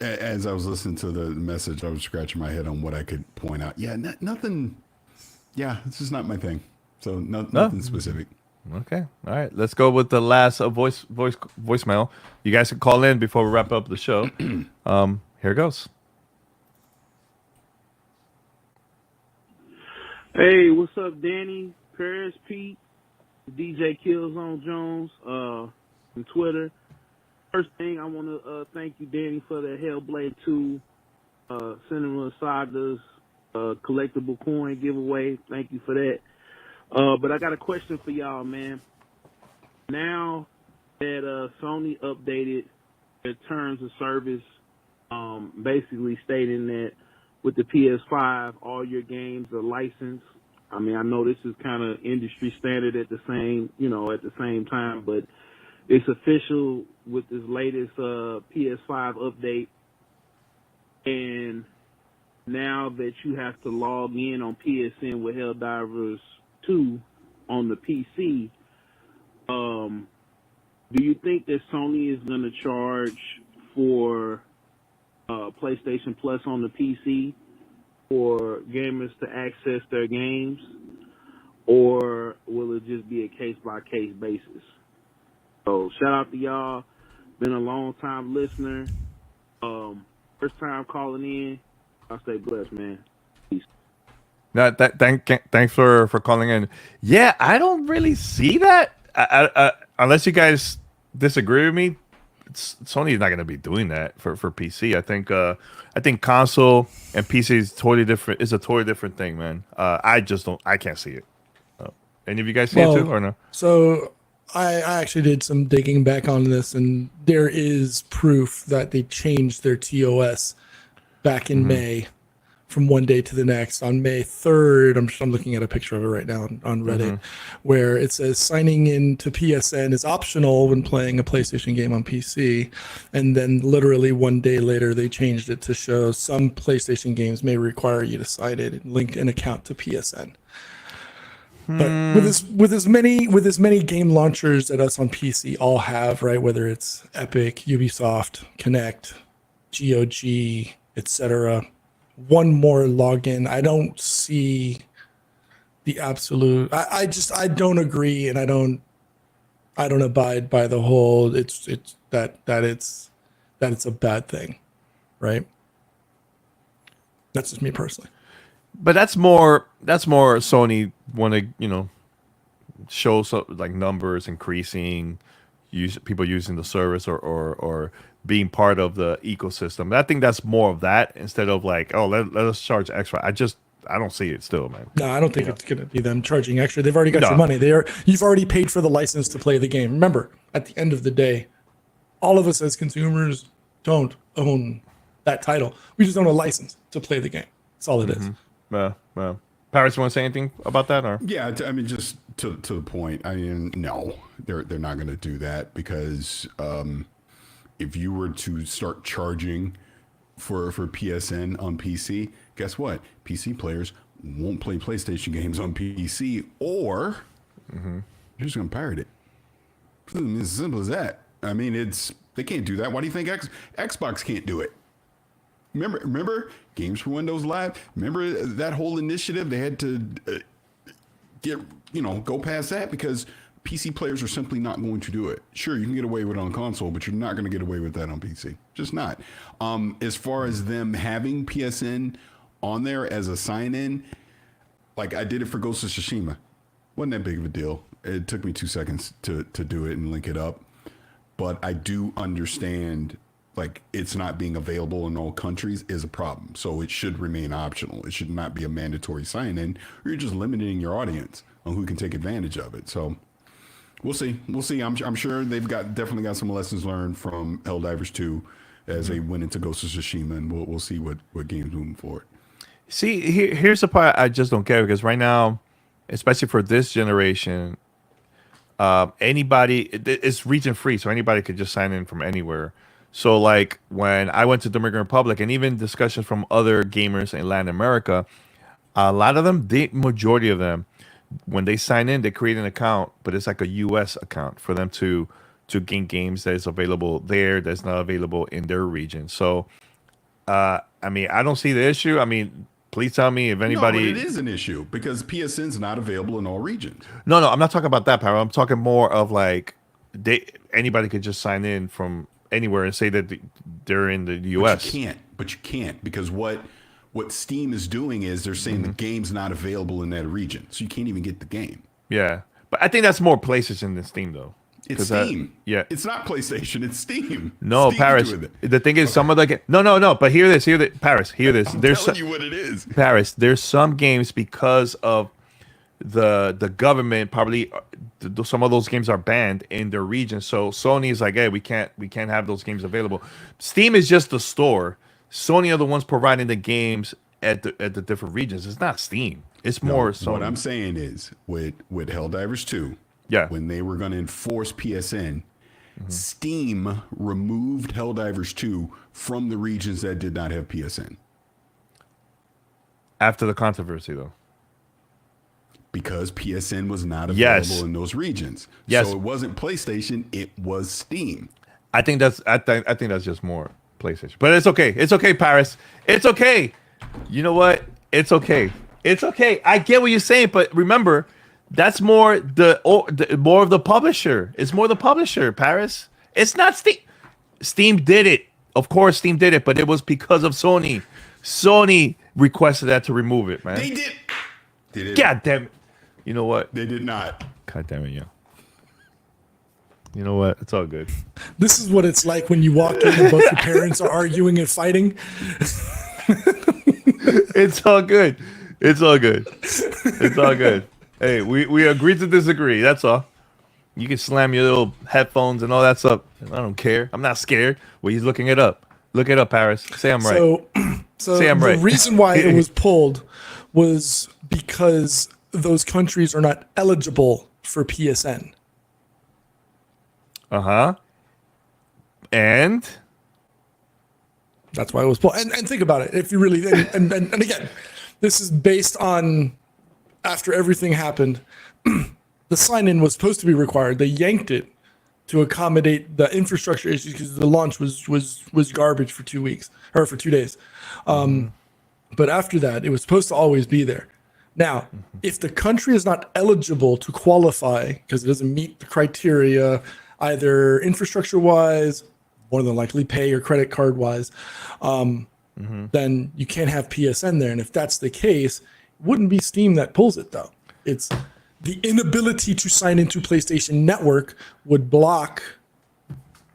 as I was listening to the message, I was scratching my head on what I could point out. Yeah, nothing. Yeah, it's just not my thing. So nothing specific. Okay, all right. Let's go with the last voicemail. You guys can call in before we wrap up the show. Here goes. Hey, what's up, Danny, Paris, Pete, DJ Killzone Jones, on Twitter. First thing, I want to thank you, Danny, for the Hellblade II Cinema Sagas collectible coin giveaway. Thank you for that. But I got a question for y'all, man. Now that Sony updated their terms of service, basically stating that with the PS5, all your games are licensed. I mean, I know this is kind of industry standard at the same time, but it's official with this latest PS5 update. And now that you have to log in on PSN with Helldivers 2 on the PC, do you think that Sony is going to charge for PlayStation Plus on the PC for gamers to access their games, or will it just be a case-by-case basis? So shout out to y'all. Been a long time listener. First time calling in. I'll stay blessed, man. Peace. Thanks for calling in. Yeah, I don't really see that. Unless you guys disagree with me, Sony's not going to be doing that for PC. I think console and PC is totally different. It's a totally different thing, man. I can't see it. Any of you guys see it too, or no? So I actually did some digging back on this, and there is proof that they changed their TOS back in May from one day to the next. On May 3rd, I'm looking at a picture of it right now on Reddit, where it says signing in to PSN is optional when playing a PlayStation game on PC. And then literally one day later, they changed it to show some PlayStation games may require you to sign in and link an account to PSN. But with as many game launchers that us on PC all have, right? Whether it's Epic, Ubisoft, Connect, GOG, etc., one more login. I don't see the absolute. I don't agree, and I don't abide by the whole. It's that that it's a bad thing, right? That's just me personally. But that's more Sony want to show like numbers increasing, people using the service or being part of the ecosystem. I think that's more of that instead of like, oh, let us charge extra. I don't see it still, man. No, I don't think it's going to be them charging extra. They've already got your money. You've already paid for the license to play the game. Remember, at the end of the day, all of us as consumers don't own that title. We just own a license to play the game. That's all it is. Well. Paris, you want to say anything about that? Or Yeah, I mean, just to the point. I mean, no, they're not going to do that because if you were to start charging for PSN on PC, guess what? PC players won't play PlayStation games on PC, or they're just going to pirate it. It's as simple as that. I mean, they can't do that. Why do you think Xbox can't do it? Remember Games for Windows Live? Remember that whole initiative? They had to go past that because PC players are simply not going to do it. Sure, you can get away with it on console, but you're not going to get away with that on PC. Just not. As far as them having PSN on there as a sign-in, like I did it for Ghost of Tsushima. Wasn't that big of a deal. It took me 2 seconds to do it and link it up. But I do understand, like, it's not being available in all countries is a problem. So it should remain optional. It should not be a mandatory sign-in, or you're just limiting your audience on who can take advantage of it. So we'll see. I'm sure they've definitely got some lessons learned from Helldivers 2 as they went into Ghost of Tsushima, and we'll see what games moving forward. see, here's the part I just don't care, because right now, especially for this generation, it's region free, so anybody could just sign in from anywhere. So like when I went to Dominican Republic, and even discussions from other gamers in Latin America, a lot of them, the majority of them, when they sign in, they create an account, but it's like a US account for them to gain games that is available there that's not available in their region. So I mean, I don't see the issue. I mean, please tell me if anybody. No, but it is an issue because PSN's not available in all regions. No, I'm not talking about that, Power. I'm talking more of like anybody could just sign in from anywhere and say that they're in the US. But you can't because what Steam is doing is they're saying the game's not available in that region, so you can't even get the game. Yeah, but I think that's more PlayStation than Steam, though. It's Steam. Yeah, it's not PlayStation. It's Steam. No, Steam Paris. The thing is, some of the no. But hear this, Paris. Hear this. I'm telling you what it is, Paris. There's some games because of the government. Probably some of those games are banned in their region. So Sony is like, hey, we can't have those games available. Steam is just the store. Sony are the ones providing the games at the different regions. It's not Steam. It's more Sony. What I'm saying is with Helldivers 2. Yeah. When they were going to enforce PSN, Steam removed Helldivers 2 from the regions that did not have PSN. After the controversy, though. Because PSN was not available in those regions. Yes. So it wasn't PlayStation, it was Steam. I think that's just more PlayStation. But it's okay. It's okay, Paris. It's okay. You know what? It's okay. It's okay. I get what you're saying, but remember, that's more more of the publisher. It's more the publisher, Paris. It's not Steam. Steam did it. Of course, Steam did it, but it was because of Sony. Sony requested that to remove it, man. They did. God damn it. You know what? They did not. God damn it, yeah. You know what? It's all good. This is what it's like when you walk in and both your parents are arguing and fighting. It's all good. It's all good. It's all good. Hey, we agreed to disagree. That's all. You can slam your little headphones and all that stuff. I don't care. I'm not scared. Well, he's looking it up. Look it up, Paris. Say I'm right. So Say I'm the right. reason why it was pulled was because those countries are not eligible for PSN. And that's why it was pulled. And think about it. If you really and again, this is based on after everything happened, the sign-in was supposed to be required. They yanked it to accommodate the infrastructure issues because the launch was garbage for 2 weeks or for 2 days. But after that, it was supposed to always be there. Now, if the country is not eligible to qualify because it doesn't meet the criteria, either infrastructure-wise more than likely pay or credit card wise, then you can't have PSN there. And if that's the case, it wouldn't be Steam that pulls it though. It's the inability to sign into PlayStation Network would block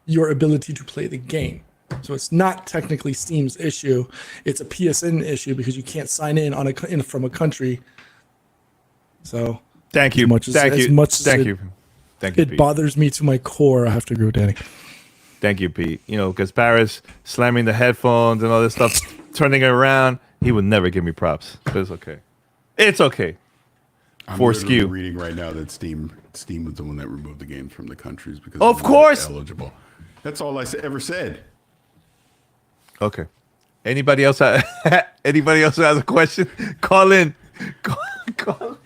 your ability to play the game. So it's not technically Steam's issue. It's a PSN issue because you can't sign in on from a country. So thank you. Thank you. It Pete. bothers me to my core. I have to agree with Danny. Thank you, Pete. You know, because Paris slamming the headphones and all this stuff, turning it around, he would never give me props. But it's okay. It's okay. I'm For literally skew. reading right now that Steam was the one that removed the games from the countries because Of they weren't course. eligible. That's all I ever said. Okay. Anybody else? Anybody else who has a question? Call in. Call.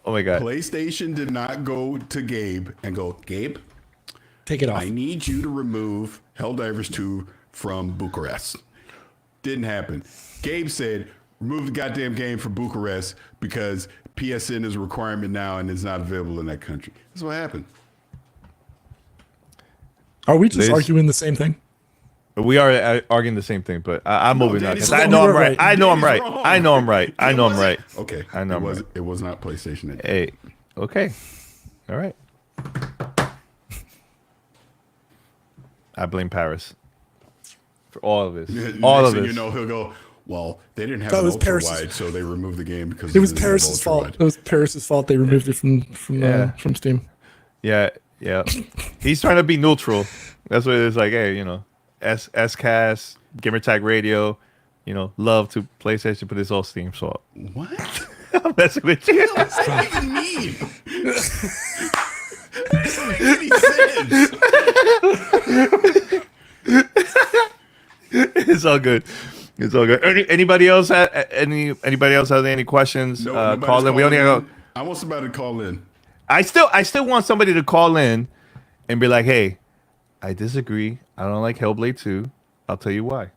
Oh my God. PlayStation did not go to Gabe and go, Gabe, take it off. I need you to remove Helldivers 2 from Bucharest. Didn't happen. Gabe said, remove the goddamn game from Bucharest because PSN is a requirement now and it's not available in that country. That's what happened. Are we just arguing the same thing? We are arguing the same thing, but I'm moving on. Danny's I wrong. know I'm You're right. right. I know I'm Danny's right. wrong. I know I'm right. I know I'm right. Okay. I know I'm right. It was not PlayStation. Hey. Okay. All right. I blame Paris for all of this. All of Next thing this. you know, he'll go, well, they didn't have That an was ultra Paris's- wide, so they removed the game because It was didn't have Paris's ultra fault. wide. It was Paris's fault. They removed it from Steam. Yeah. He's trying to be neutral. That's what it's like. Hey, you know, SCAS, Gamertag Radio, you know, love to PlayStation, but it's all Steam. So What? I'm messing with you. What does that even mean? That doesn't make any sense. It's all good. It's all good. Anybody else anybody else have any questions? No, Call in. We only have. I want somebody to call in. I still want somebody to call in and be like, "Hey, I disagree. I don't like Hellblade 2. I'll tell you why."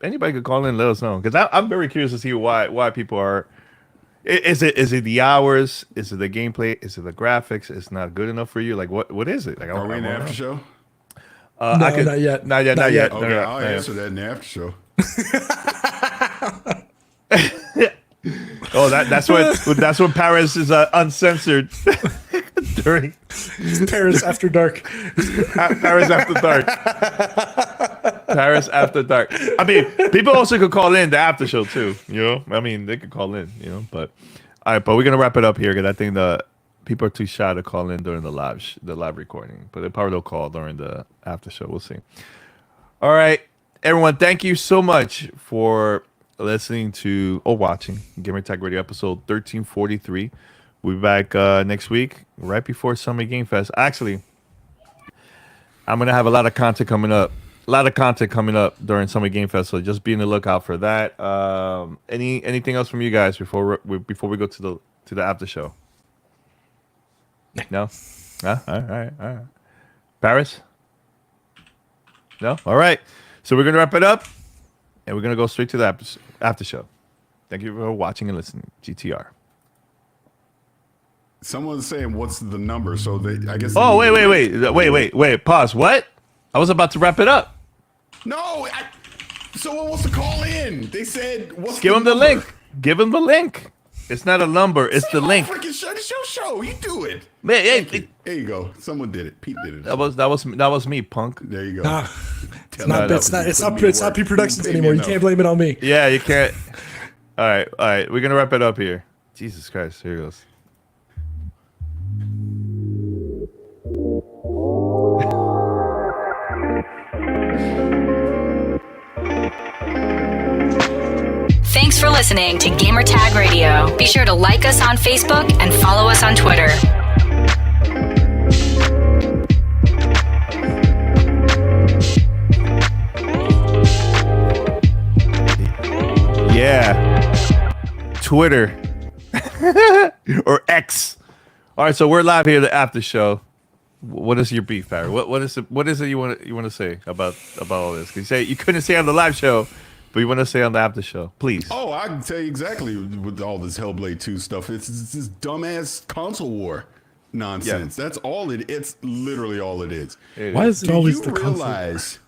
Anybody could call in and let us know because I'm very curious to see why people are. Is it the hours? Is it the gameplay? Is it the graphics? It's not good enough for you? Like what is it? Like Are we in the after show? No, not yet. Not yet. Not yet. Okay, I'll answer that in the after show. Oh, that's when Paris is uncensored during Paris After Dark. Paris After Dark. Paris After Dark. I mean, people also could call in the after show too. You know, I mean, they could call in. You know, but all right, but we're gonna wrap it up here because I think the people are too shy to call in during the live recording, but they probably will call during the after show. We'll see. All right, everyone, thank you so much for listening to or watching Gamertag Radio episode 1343. We'll be back next week, right before Summer Game Fest. Actually, I'm gonna have a lot of content coming up. During Summer Game Fest, so just be on the lookout for that. Anything else from you guys before we go to the after show? No? All right. Paris? No? All right. So we're going to wrap it up, and we're going to go straight to the after show. Thank you for watching and listening. GTR. Someone's saying, what's the number? So I guess. Oh, wait. Pause. What? I was about to wrap it up. No. Someone wants to call in. They said, what's Give the him the number? link. Give him the link. It's not a number. It's the link. Freaking show. It's your show. You do it. Man, hey, There you go. Someone did it. Pete did it. that was me, punk. There you go. It's not P Productions Pay me anymore. You enough. can't blame it on me. Yeah, you can't. All right. We're gonna wrap it up here. Jesus Christ, here it goes. Thanks for listening to Gamertag Radio. Be sure to like us on Facebook and follow us on Twitter. Yeah, Twitter or X. All right, so we're live here at the after show. What is your beef, Barry? What is it you want to say about all this? You say you couldn't say on the live show, but you want to say on the after show, please. Oh, I can tell you exactly with all this Hellblade 2 stuff. It's this dumbass console war. nonsense. That's all it's literally all it is. Why is it always the Do you realize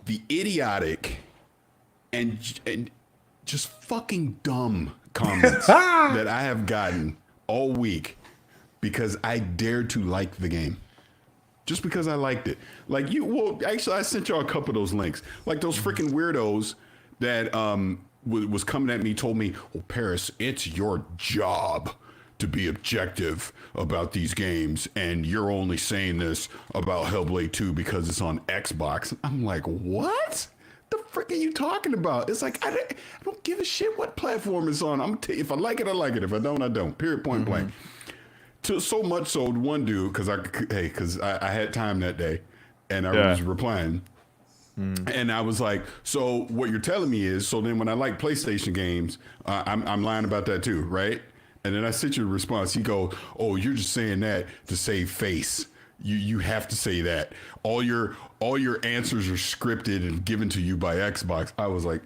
the idiotic and just fucking dumb comments that I have gotten all week because I dared to like the game? Just because I liked it. Like actually I sent y'all a couple of those links. Like those freaking weirdos that was coming at me, told me, "Oh, Paris, it's your job to be objective about these games, and you're only saying this about Hellblade 2 because it's on Xbox." I'm like, what? The frick are you talking about? It's like, I don't give a shit what platform it's on. I'm tell you, if I like it, I like it. If I don't, I don't. Period, point blank. So much so, one dude, because I had time that day, and I was replying, and I was like, "So what you're telling me is, so then when I like PlayStation games, I'm lying about that too, right?" And then I sent you a response. He goes, "Oh, you're just saying that to save face. You have to say that. All your answers are scripted and given to you by Xbox." I was like,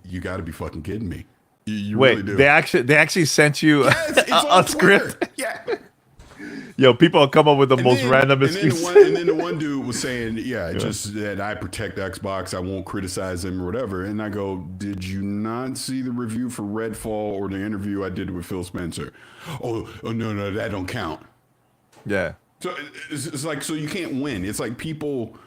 "You got to be fucking kidding me." You Wait, really do. they actually sent you a script? Yeah. Yo, people come up with the most random excuses. And then the one dude was saying, just that I protect Xbox, I won't criticize them or whatever. And I go, "Did you not see the review for Redfall or the interview I did with Phil Spencer?" Oh no, that don't count. Yeah. So it's like, so you can't win. It's like people,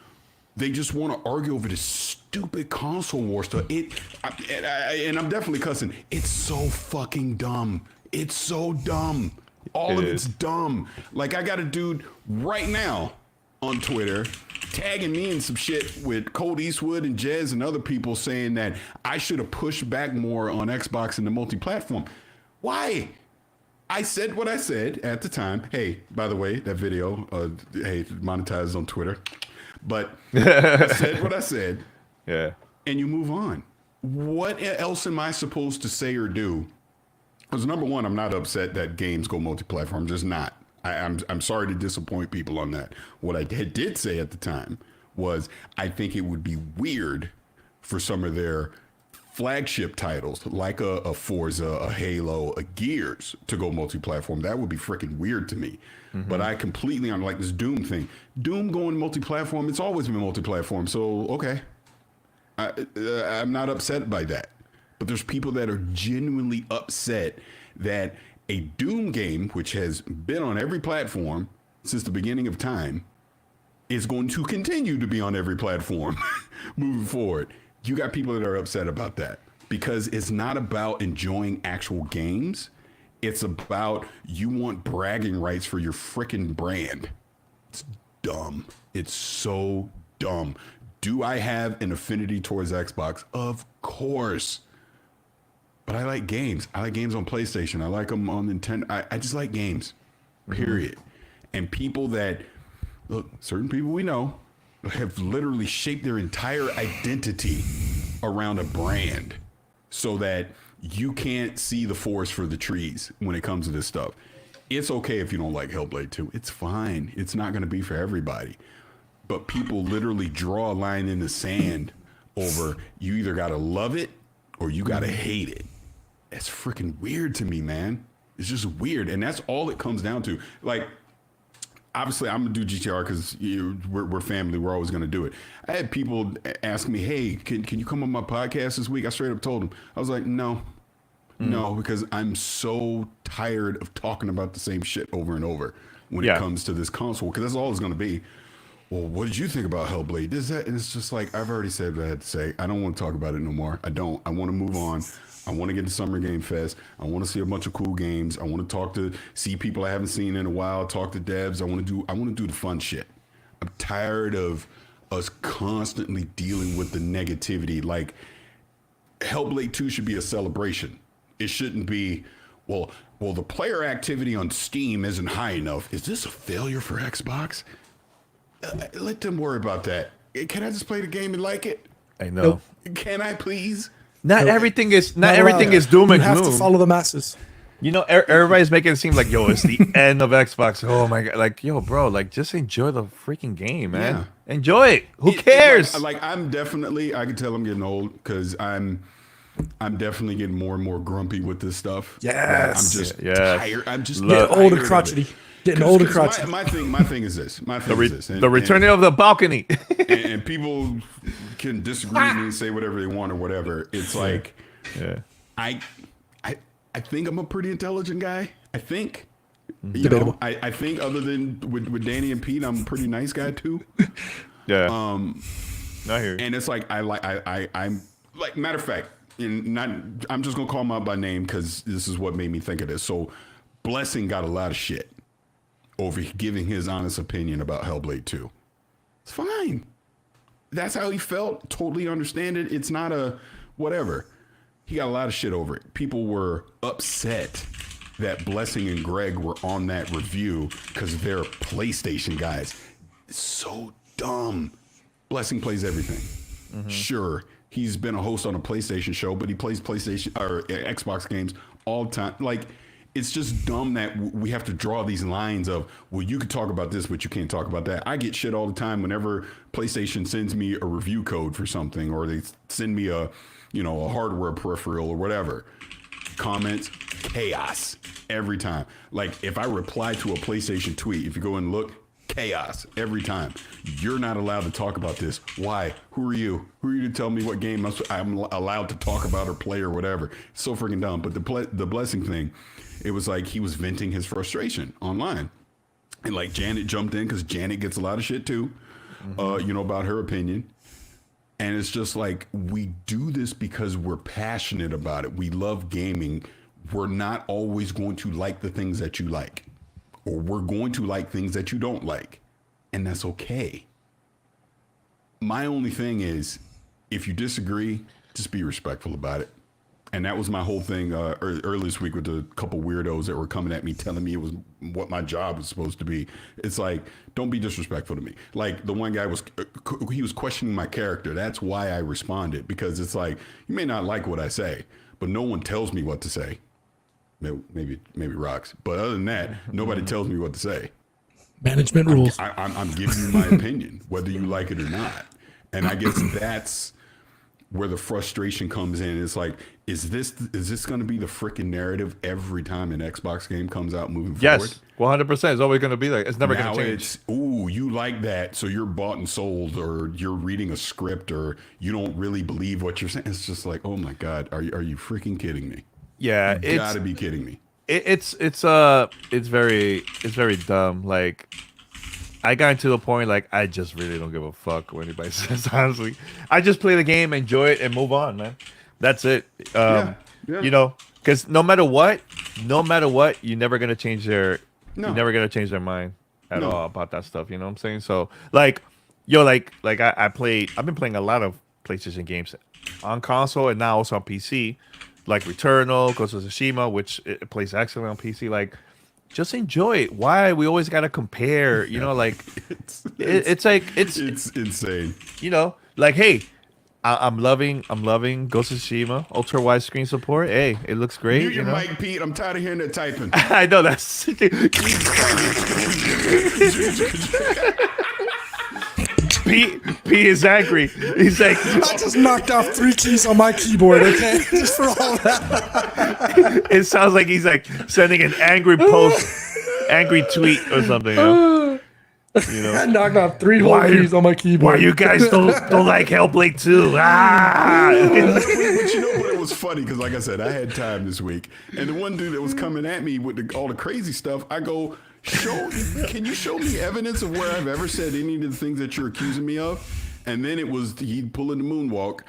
they just want to argue over this stupid console war stuff. And I'm definitely cussing. It's so fucking dumb. It's so dumb. All of it's dumb. Like, I got a dude right now on Twitter tagging me in some shit with Colt Eastwood and Jez and other people saying that I should have pushed back more on Xbox and the multi-platform. Why? I said what I said at the time. Hey, by the way, that video, monetized on Twitter. But I said what I said. Yeah. And you move on. What else am I supposed to say or do? Because number one, I'm not upset that games go multi-platform. Just not. I'm sorry to disappoint people on that. What I did say at the time was I think it would be weird for some of their flagship titles like a Forza, a Halo, a Gears to go multi-platform. That would be freaking weird to me. But I completely, on like this Doom thing. Doom going multi-platform, it's always been multi-platform. So, okay. I'm not upset by that. But there's people that are genuinely upset that a Doom game, which has been on every platform since the beginning of time, is going to continue to be on every platform moving forward. You got people that are upset about that because it's not about enjoying actual games. It's about you want bragging rights for your freaking brand. It's dumb. It's so dumb. Do I have an affinity towards Xbox? Of course. But I like games. I like games on PlayStation. I like them on Nintendo. I just like games, period. And people that, look, certain people we know have literally shaped their entire identity around a brand so that you can't see the forest for the trees when it comes to this stuff. It's okay if you don't like Hellblade 2. It's fine. It's not going to be for everybody. But people literally draw a line in the sand over you either got to love it or you got to hate it. That's freaking weird to me, man. It's just weird. And that's all it comes down to. Like, obviously, I'm going to do GTR because we're family. We're always going to do it. I had people ask me, "Hey, can you come on my podcast this week?" I straight up told them. I was like, no, because I'm so tired of talking about the same shit over and over when it comes to this console, because that's all it's going to be. Well, what did you think about Hellblade? This, that, and it's just like, I've already said what I had to say. I don't want to talk about it no more. I don't. I want to move on. I want to get to Summer Game Fest. I want to see a bunch of cool games. I want to see people I haven't seen in a while, talk to devs. I want to do the fun shit. I'm tired of us constantly dealing with the negativity. Like, Hellblade 2 should be a celebration. It shouldn't be, well, the player activity on Steam isn't high enough. Is this a failure for Xbox? Let them worry about that. Can I just play the game and like it? I know. Can I please? Not everything is doom and gloom. You have to follow the masses. You know, everybody's making it seem like, yo, it's the end of Xbox. Oh my god, like, yo, bro, like, just enjoy the freaking game, man. Yeah. Enjoy it. Who cares? Like, I'm definitely, I can tell I'm getting old because I'm I'm definitely getting more and more grumpy with this stuff. Yes. I'm just Yes. tired. I'm just Getting tired old and of it. crotchety. Getting old and 'Cause crotchety. My thing is this. The returning of the balcony. and people can disagree with me and say whatever they want or whatever. It's like, Yeah. I think I'm a pretty intelligent guy. I think. You Debatable. know, I think other than with Danny and Pete, I'm a pretty nice guy too. Yeah. I hear you. And it's like I'm like, matter of fact, I'm just gonna call him out by name because this is what made me think of this. So Blessing got a lot of shit over giving his honest opinion about Hellblade 2. It's fine. That's how he felt. Totally understand it. It's not a whatever. He got a lot of shit over it. People were upset that Blessing and Greg were on that review because they're PlayStation guys. It's so dumb. Blessing plays everything. Sure, he's been a host on a PlayStation show, but he plays PlayStation or Xbox games all the time. Like, it's just dumb that we have to draw these lines of, well, you could talk about this, but you can't talk about that. I get shit all the time whenever PlayStation sends me a review code for something, or they send me a hardware peripheral or whatever. Comments, chaos every time. Like, if I reply to a PlayStation tweet, if you go and look, chaos every time. You're not allowed to talk about this. Why? Who are you? Who are you to tell me what game I'm allowed to talk about or play or whatever? It's so freaking dumb. But the Blessing thing, it was like he was venting his frustration online. And like Janet jumped in because Janet gets a lot of shit too, about her opinion. And it's just like, we do this because we're passionate about it. We love gaming. We're not always going to like the things that you like, or we're going to like things that you don't like. And that's okay. My only thing is, if you disagree, just be respectful about it. And that was my whole thing earlier this week with the couple weirdos that were coming at me telling me it was what my job was supposed to be. It's like, don't be disrespectful to me. Like, the one guy was questioning my character. That's why I responded, because it's like, you may not like what I say, but no one tells me what to say. Maybe Rocks. But other than that, nobody tells me what to say. Management rules. I'm giving you my opinion, whether you like it or not. And I guess that's where the frustration comes in. It's like, is this going to be the freaking narrative every time an Xbox game comes out moving forward? Yes, 100%. It's always going to be like, it's never going Now to change. it's, ooh, you like that, so you're bought and sold, or you're reading a script, or you don't really believe what you're saying. It's just like, oh my God, are you freaking kidding me? Yeah, You gotta be kidding me. It's very dumb. Like, I got to the point, like, I just really don't give a fuck what anybody says, honestly. I just play the game, enjoy it, and move on, man. That's it. Yeah. You know, because no matter what, you're never gonna change their mind at all about that stuff. You know what I'm saying? So, like, I've been playing a lot of PlayStation games on console and now also on PC, like Returnal, Ghost of Tsushima, which it plays excellent on PC. Like, just enjoy it. Why we always gotta compare? You know, like it's insane. You know, like, hey, I'm loving Ghost of Tsushima ultra wide screen support. Hey, it looks great. Mute your mic, Pete. I'm tired of hearing that typing. I know that's. Pete is angry. He's like, I just knocked off 3 keys on my keyboard, okay? Just for all that. It sounds like he's like sending an angry post, angry tweet or something. You know? I knocked off 3 whole keys on my keyboard. Why you guys don't like Hellblade 2? Ah! But it was funny because, like I said, I had time this week, and the one dude that was coming at me with all the crazy stuff, I go, can you show me evidence of where I've ever said any of the things that you're accusing me of? And then it was he'd pull in the moonwalk.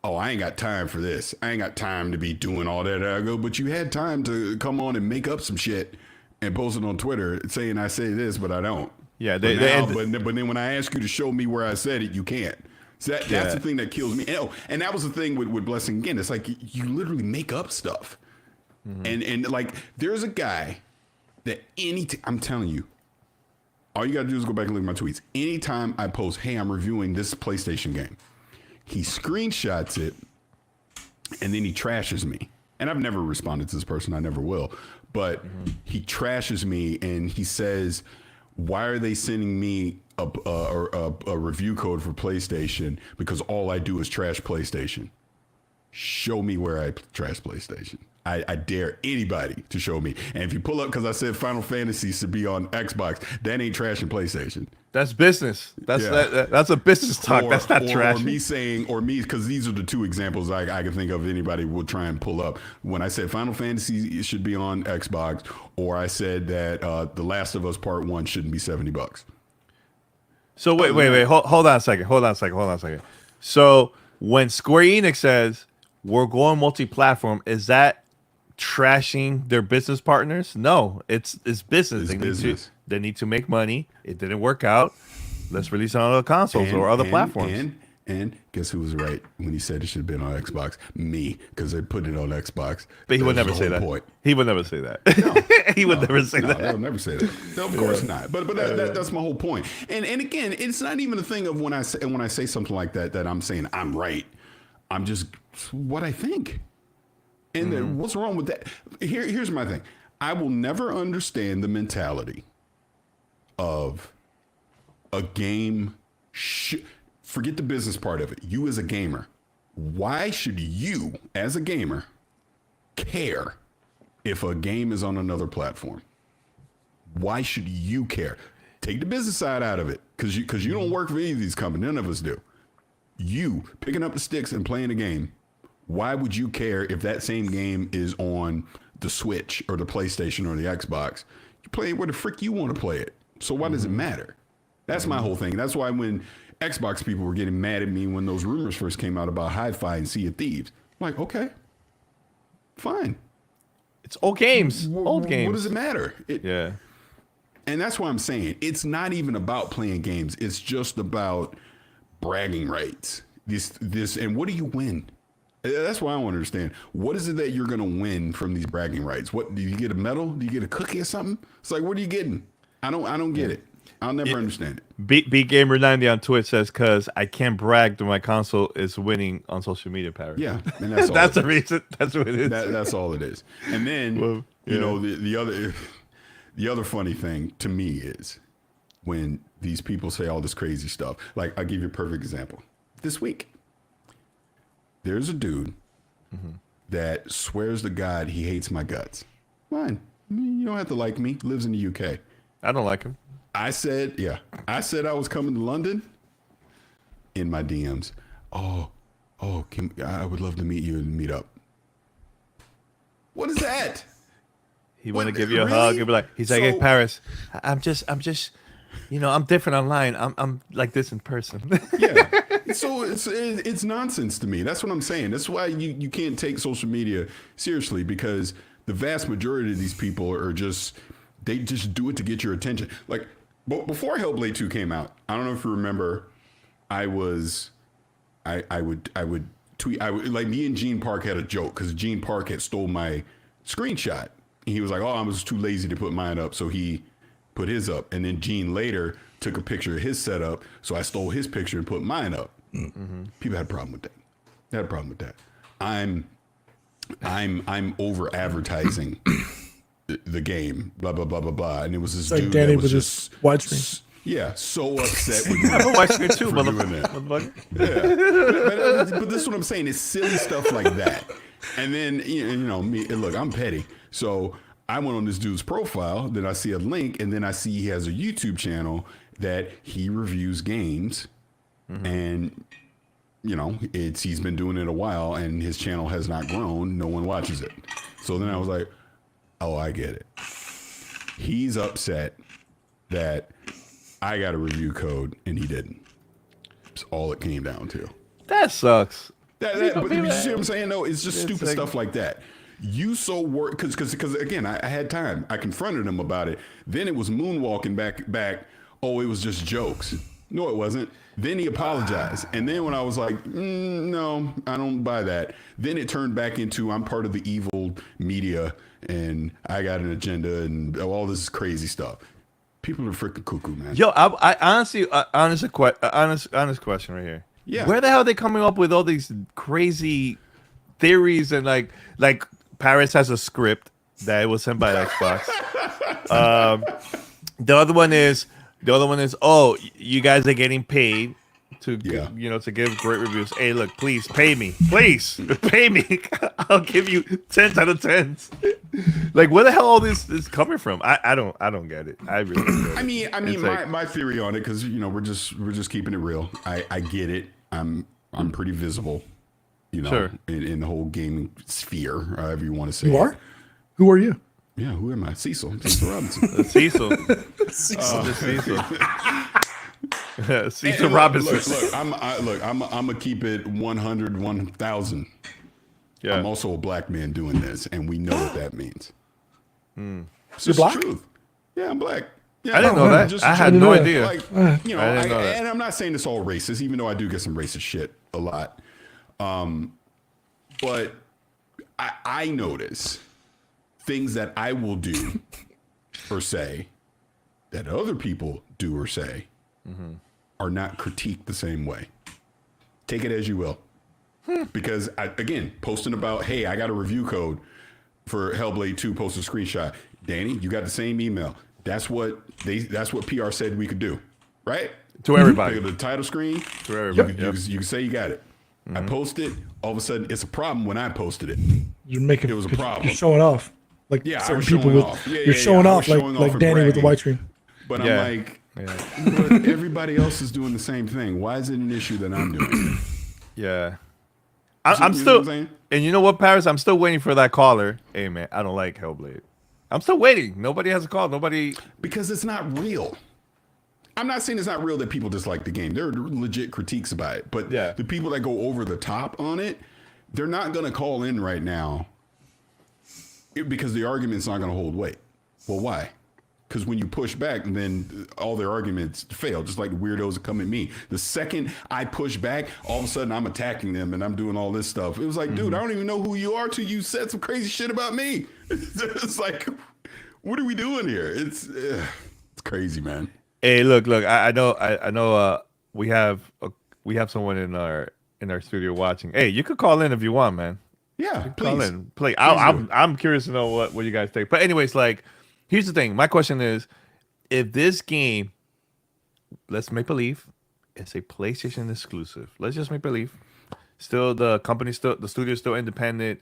Oh, I ain't got time for this. I ain't got time to be doing all that. I go, but you had time to come on and make up some shit and post it on Twitter saying I say this, but I don't. Yeah, but then when I ask you to show me where I said it, you can't. So that's the thing that kills me. And that was the thing with Blessing again. It's like you literally make up stuff. Mm-hmm. And like there's a guy that I'm telling you, all you got to do is go back and look at my tweets. Anytime I post, hey, I'm reviewing this PlayStation game, he screenshots it and then he trashes me. And I've never responded to this person. I never will. But he trashes me and he says, why are they sending me a review code for PlayStation? Because all I do is trash PlayStation. Show me where I trash PlayStation. I dare anybody to show me. And if you pull up, because I said Final Fantasy should be on Xbox, that ain't trashing PlayStation. That's business. That's a business talk. That's not trash. Or me, because these are the two examples I can think of anybody would try and pull up. When I said Final Fantasy should be on Xbox, or I said that The Last of Us Part 1 shouldn't be $70. So wait. Hold on a second. So when Square Enix says we're going multi-platform, is that trashing their business partners? No, it's business. They need to make money. It didn't work out. Let's release it on other consoles or other platforms. And guess who was right when he said it should have been on Xbox? Me, because they put it on Xbox. But he would never say that. Point. He would never say that. He would never say that. He'll never say that. No, of course not. But that's my whole point. And again, it's not even a thing of when I say something like that I'm saying I'm right. I'm just what I think. And then what's wrong with that? Here's my thing. I will never understand the mentality of a game. Forget the business part of it. You as a gamer, why should you as a gamer care if a game is on another platform? Why should you care? Take the business side out of it, because you don't work for any of these companies. None of us do. You picking up the sticks and playing a game. Why would you care if that same game is on the Switch or the PlayStation or the Xbox? You play it where the frick you want to play it. So why does it matter? That's my whole thing. That's why when Xbox people were getting mad at me when those rumors first came out about Hi-Fi and Sea of Thieves, I'm like, okay, fine. It's old games. Old games. What does it matter? Yeah. And that's why I'm saying it's not even about playing games. It's just about bragging rights. This, and what do you win? That's why I want to understand. What is it that you're going to win from these bragging rights? What do you get? A medal? Do you get a cookie or something? It's like, what are you getting? I don't get it. I'll never understand it. Beat Gamer 90 on Twitch says, "Cause I can't brag that my console is winning on social media, Paris." Yeah, and that's all that's the reason. That's what it is. That's all it is. And then you know the other funny thing to me is when these people say all this crazy stuff. Like, I'll give you a perfect example. This week, there's a dude that swears to God he hates my guts. Fine, you don't have to like me. Lives in the UK. I don't like him. I said I was coming to London. In my DMs, I would love to meet you and meet up. What is that? He want to give you a hug and be like, he's like, hey, Paris, I'm just, I'm different online. I'm like this in person. Yeah. So it's nonsense to me. That's what I'm saying. That's why you can't take social media seriously, because the vast majority of these people are they just do it to get your attention. Like, before Hellblade 2 came out, I don't know if you remember, I would tweet. Like, me and Gene Park had a joke because Gene Park had stole my screenshot. He was like, "Oh, I was too lazy to put mine up," so he put his up. And then Gene later took a picture of his setup, so I stole his picture and put mine up. Mm-hmm. People had a problem with that. They had a problem with that. I'm over advertising the game, blah blah blah blah blah, and it was this dude Danny that was with just his widescreen. Yeah, so upset with me. I have a widescreen too, for doing that. motherfucker. Yeah, but this is what I'm saying. It's silly stuff like that. And then me. Look, I'm petty, so I went on this dude's profile. Then I see a link, and then I see he has a YouTube channel that he reviews games, and he's been doing it a while, and his channel has not grown. No one watches it. So then I was like, oh, I get it. He's upset that I got a review code and he didn't. That's all it came down to. That sucks. But you see what I'm saying? No, it's just stupid stuff like that. You so work because again, I had time. I confronted him about it. Then it was moonwalking back. Oh, it was just jokes. No, it wasn't. Then he apologized. And then when I was like, no, I don't buy that. Then it turned back into I'm part of the evil media and I got an agenda and all this crazy stuff. People are freaking cuckoo, man. Yo, I honestly, honest question right here. Yeah. Where the hell are they coming up with all these crazy theories and like Paris has a script that was sent by Xbox. The other one is, oh, you guys are getting paid to to give great reviews. Hey, look, please pay me. Please pay me. I'll give you 10 out of 10s. Like, where the hell all this is coming from? I don't get it. I really don't get it. I mean, my theory on it, because we're just keeping it real. I get it. I'm pretty visible, sure. in the whole gaming sphere, however you want to say. You are? Who are you? Yeah, who am I? Cecil Robinson. Cecil. Cecil. Cecil. Cecil And Robinson. I'm gonna keep it 100, 1,000. Yeah. I'm also a black man doing this, and we know what that means. It's You're just black? the truth. Yeah, I'm black. Yeah, I didn't know that. just- I had didn't no know that. idea. Like, I didn't know that. And I'm not saying it's all racist, even though I do get some racist shit a lot. But I notice things that I will do or say that other people do or say are not critiqued the same way. Take it as you will. Because, again, posting about, hey, I got a review code for Hellblade 2, post a screenshot. Danny, you got the same email. That's what PR said we could do, right? To everybody. Look at the title screen. To everybody. You can say you got it. I post it. All of a sudden, it's a problem when I posted it. You're making It was a problem. You're showing off. Like Yeah, I certain was people showing with off. you're showing I off was showing like off Danny and with the bragging. white screen. But Yeah. I'm like, but everybody else is doing the same thing. Why is it an issue that I'm doing? Yeah. You I'm know still, what I'm saying? and you know what, Paris? I'm still waiting for that caller. Hey, man, I don't like Hellblade. I'm still waiting. Nobody has a call. Nobody. Because it's not real. I'm not saying it's not real that people dislike the game. There are legit critiques about it. But Yeah. the people that go over the top on it, they're not going to call in right now because the argument's not going to hold weight. Well, why? Because when you push back, then all their arguments fail, just like the weirdos that come at me. The second I push back, all of a sudden I'm attacking them and I'm doing all this stuff. It was like, dude, I don't even know who you are till you said some crazy shit about me. It's like, what are we doing here? It's crazy, man. Hey, look. I know. We have someone in our studio watching. Hey, you could call in if you want, man. Yeah, Call please. in. Play. Please do. I'm curious to know what you guys think. But anyways, like, here's the thing. My question is, if this game, let's make believe, it's a PlayStation exclusive. Let's just make believe. Still, the studio's still independent.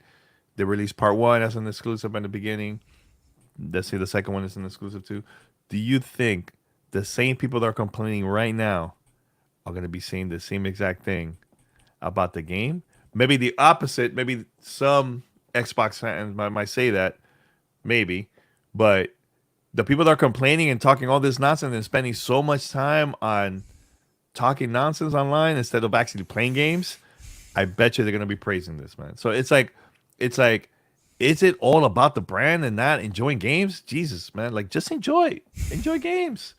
They released part 1 as an exclusive in the beginning. Let's say the second one is an exclusive too. Do you think the same people that are complaining right now are going to be saying the same exact thing about the game? Maybe the opposite. Maybe some Xbox fans might say that. Maybe. But the people that are complaining and talking all this nonsense and spending so much time on talking nonsense online instead of actually playing games, I bet you they're going to be praising this, man. So it's like, is it all about the brand and not enjoying games? Jesus, man. Like, just enjoy games.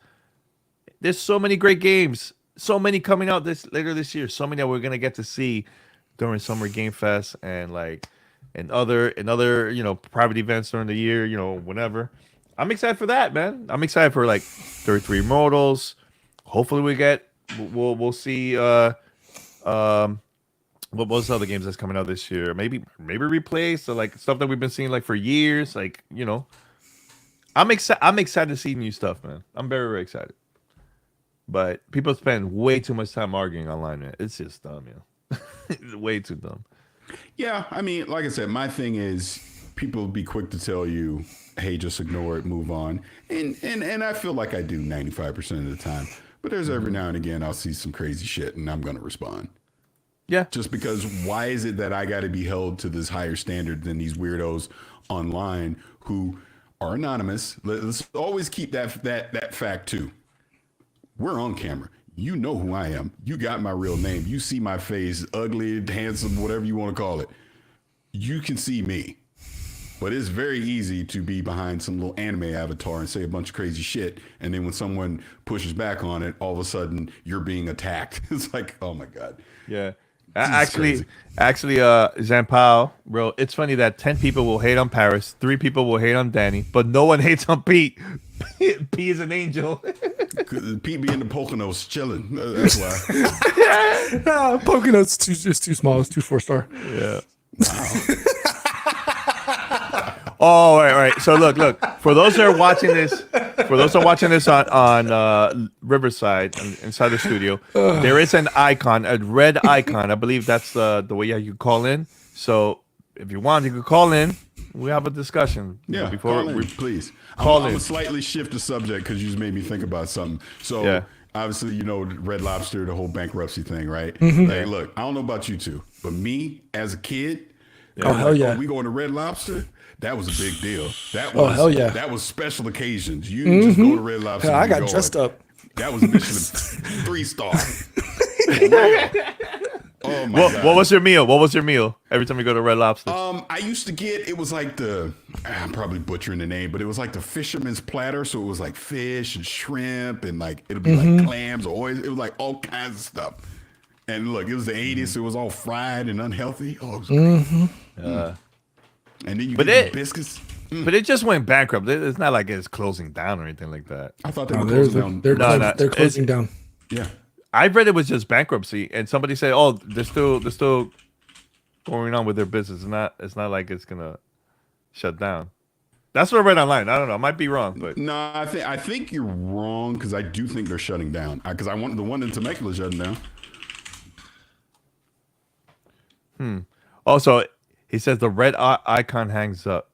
There's so many great games, so many coming out later this year, so many that we're going to get to see during Summer Game Fest and other private events during the year, whenever. I'm excited for that, man. I'm excited for like 33 Immortals. Hopefully we'll see what was other games that's coming out this year? Maybe replace or like stuff that we've been seeing like for years. Like, I'm excited to see new stuff, man. I'm very, very excited. But people spend way too much time arguing online, man. It's just dumb, It's way too dumb. Yeah, I mean, like I said, my thing is people be quick to tell you, hey, just ignore it, move on. And I feel like I do 95% of the time. But there's every now and again I'll see some crazy shit and I'm going to respond. Yeah. Just because why is it that I got to be held to this higher standard than these weirdos online who are anonymous? Let's always keep that fact too. We're on camera. You know who I am. You got my real name. You see my face, ugly, handsome, whatever you want to call it. You can see me. But it's very easy to be behind some little anime avatar and say a bunch of crazy shit. And then when someone pushes back on it, all of a sudden you're being attacked. It's like, oh my God. Yeah. Crazy. Actually, Zampao, bro, it's funny that 10 people will hate on Paris, 3 people will hate on Danny, but no one hates on Pete. Pete is an angel. Pete be in the Poconos chilling. That's why. Poconos is too small. It's too 4-star. Yeah. Wow. Oh, all right. So look. For those that are watching this, on Riverside inside the studio. There is an icon, a red icon. I believe that's the way you call in. So if you want, you could call in. We have a discussion. Yeah, before call in, please. I'm gonna slightly shift the subject because you just made me think about something. So obviously, you know, Red Lobster, the whole bankruptcy thing, right? Like, look, I don't know about you two, but me as a kid, hell yeah, we going to Red Lobster. That was a big deal. That was hell yeah. That was special occasions. You didn't just go to Red Lobster. I got dressed up. That was Michelin 3-star. Oh my God. What was your meal? What was your meal every time you go to Red Lobster? I used to get, it was like I'm probably butchering the name, but it was like the fisherman's platter. So it was like fish and shrimp and like, it'll be like clams or oysters. It was like all kinds of stuff. And look, it was the 80s. So it was all fried and unhealthy. Oh, it was great. And then you get biscuits. But it just went bankrupt. It's not like it's closing down or anything like that. I thought they were closing down. They're closing down. Yeah. I read it was just bankruptcy, and somebody said, "Oh, they're still going on with their business. It's not like it's gonna shut down." That's what I read online. I don't know. I might be wrong, but no, I think you're wrong because I do think they're shutting down. Because I want the one in Temecula shutting down. Also, he says the red icon hangs up.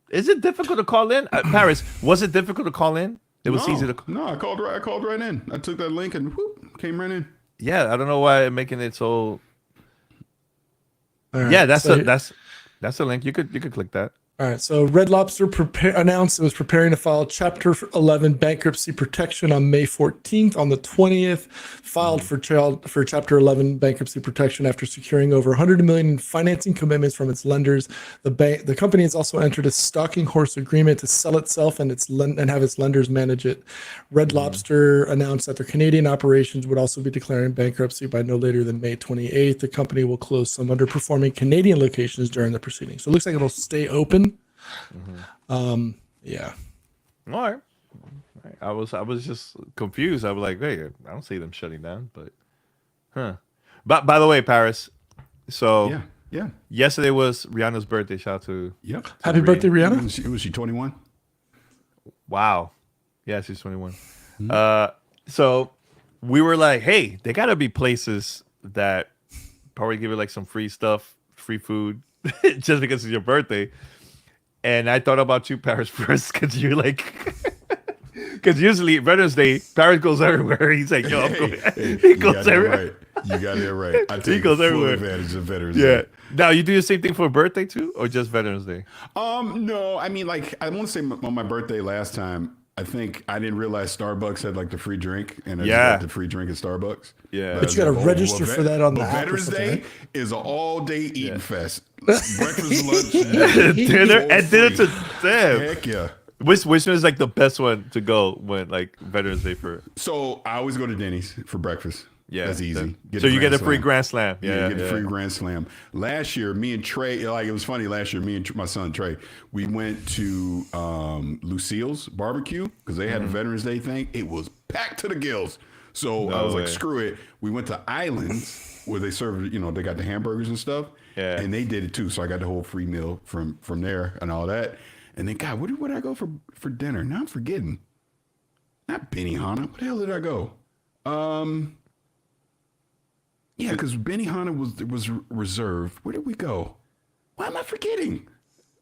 Is it difficult to call in? Paris, was it difficult to call in? It was easy to. No, I called right in. I took that link and whoop, came right in. Yeah, I don't know why I'm making it so. Right, yeah, that's the link. You could click that. All right, so Red Lobster announced it was preparing to file Chapter 11 bankruptcy protection on May 14th. On the 20th, filed for Chapter 11 bankruptcy protection after securing over $100 million in financing commitments from its lenders. The company has also entered a stalking horse agreement to sell itself and have its lenders manage it. Red Lobster announced that their Canadian operations would also be declaring bankruptcy by no later than May 28th. The company will close some underperforming Canadian locations during the proceedings. So it looks like it'll stay open. Yeah. All right. I was just confused. I was like, hey, I don't see them shutting down, but But by the way, Paris. So yeah. Yesterday was Rihanna's birthday. Shout out to Happy birthday, Rihanna. Was she 21? Wow. Yeah, she's 21. So we were like, hey, they gotta be places that probably give it like some free stuff, free food, just because it's your birthday. And I thought about you, Paris, first, because you're like, because usually Veterans Day, Paris goes everywhere. He's like, yo, I'm going. He goes everywhere. Right. You got it right. I take goes full everywhere. advantage of Veterans Day. Now, you do the same thing for a birthday too, or just Veterans Day? No, I mean, like, I want to say on my birthday last time, I think I didn't realize Starbucks had like the free drink, and I just got the free drink at Starbucks. Yeah, but you got to register for that on the app. Veterans Day right? is an all-day eating fest. Breakfast, lunch, dinner to them. Heck yeah. Which one is like the best one to go when like Veterans Day for? So I always go to Denny's for breakfast. Yeah, that's easy. So you get a free Grand Slam. Yeah, you get a free Grand Slam. Last year, me and Trey, like it was funny. Last year, me and my son Trey, we went to Lucille's barbecue because they had a Veterans Day thing. It was packed to the gills. So I was like, screw it. We went to Islands where they serve, they got the hamburgers and stuff. Yeah, and they did it too. So I got the whole free meal from there and all that. And then, God, where did I go for dinner? Now I'm forgetting. Not Benihana. What the hell did I go? Yeah, because Benihana was reserved. Where did we go? Why am I forgetting?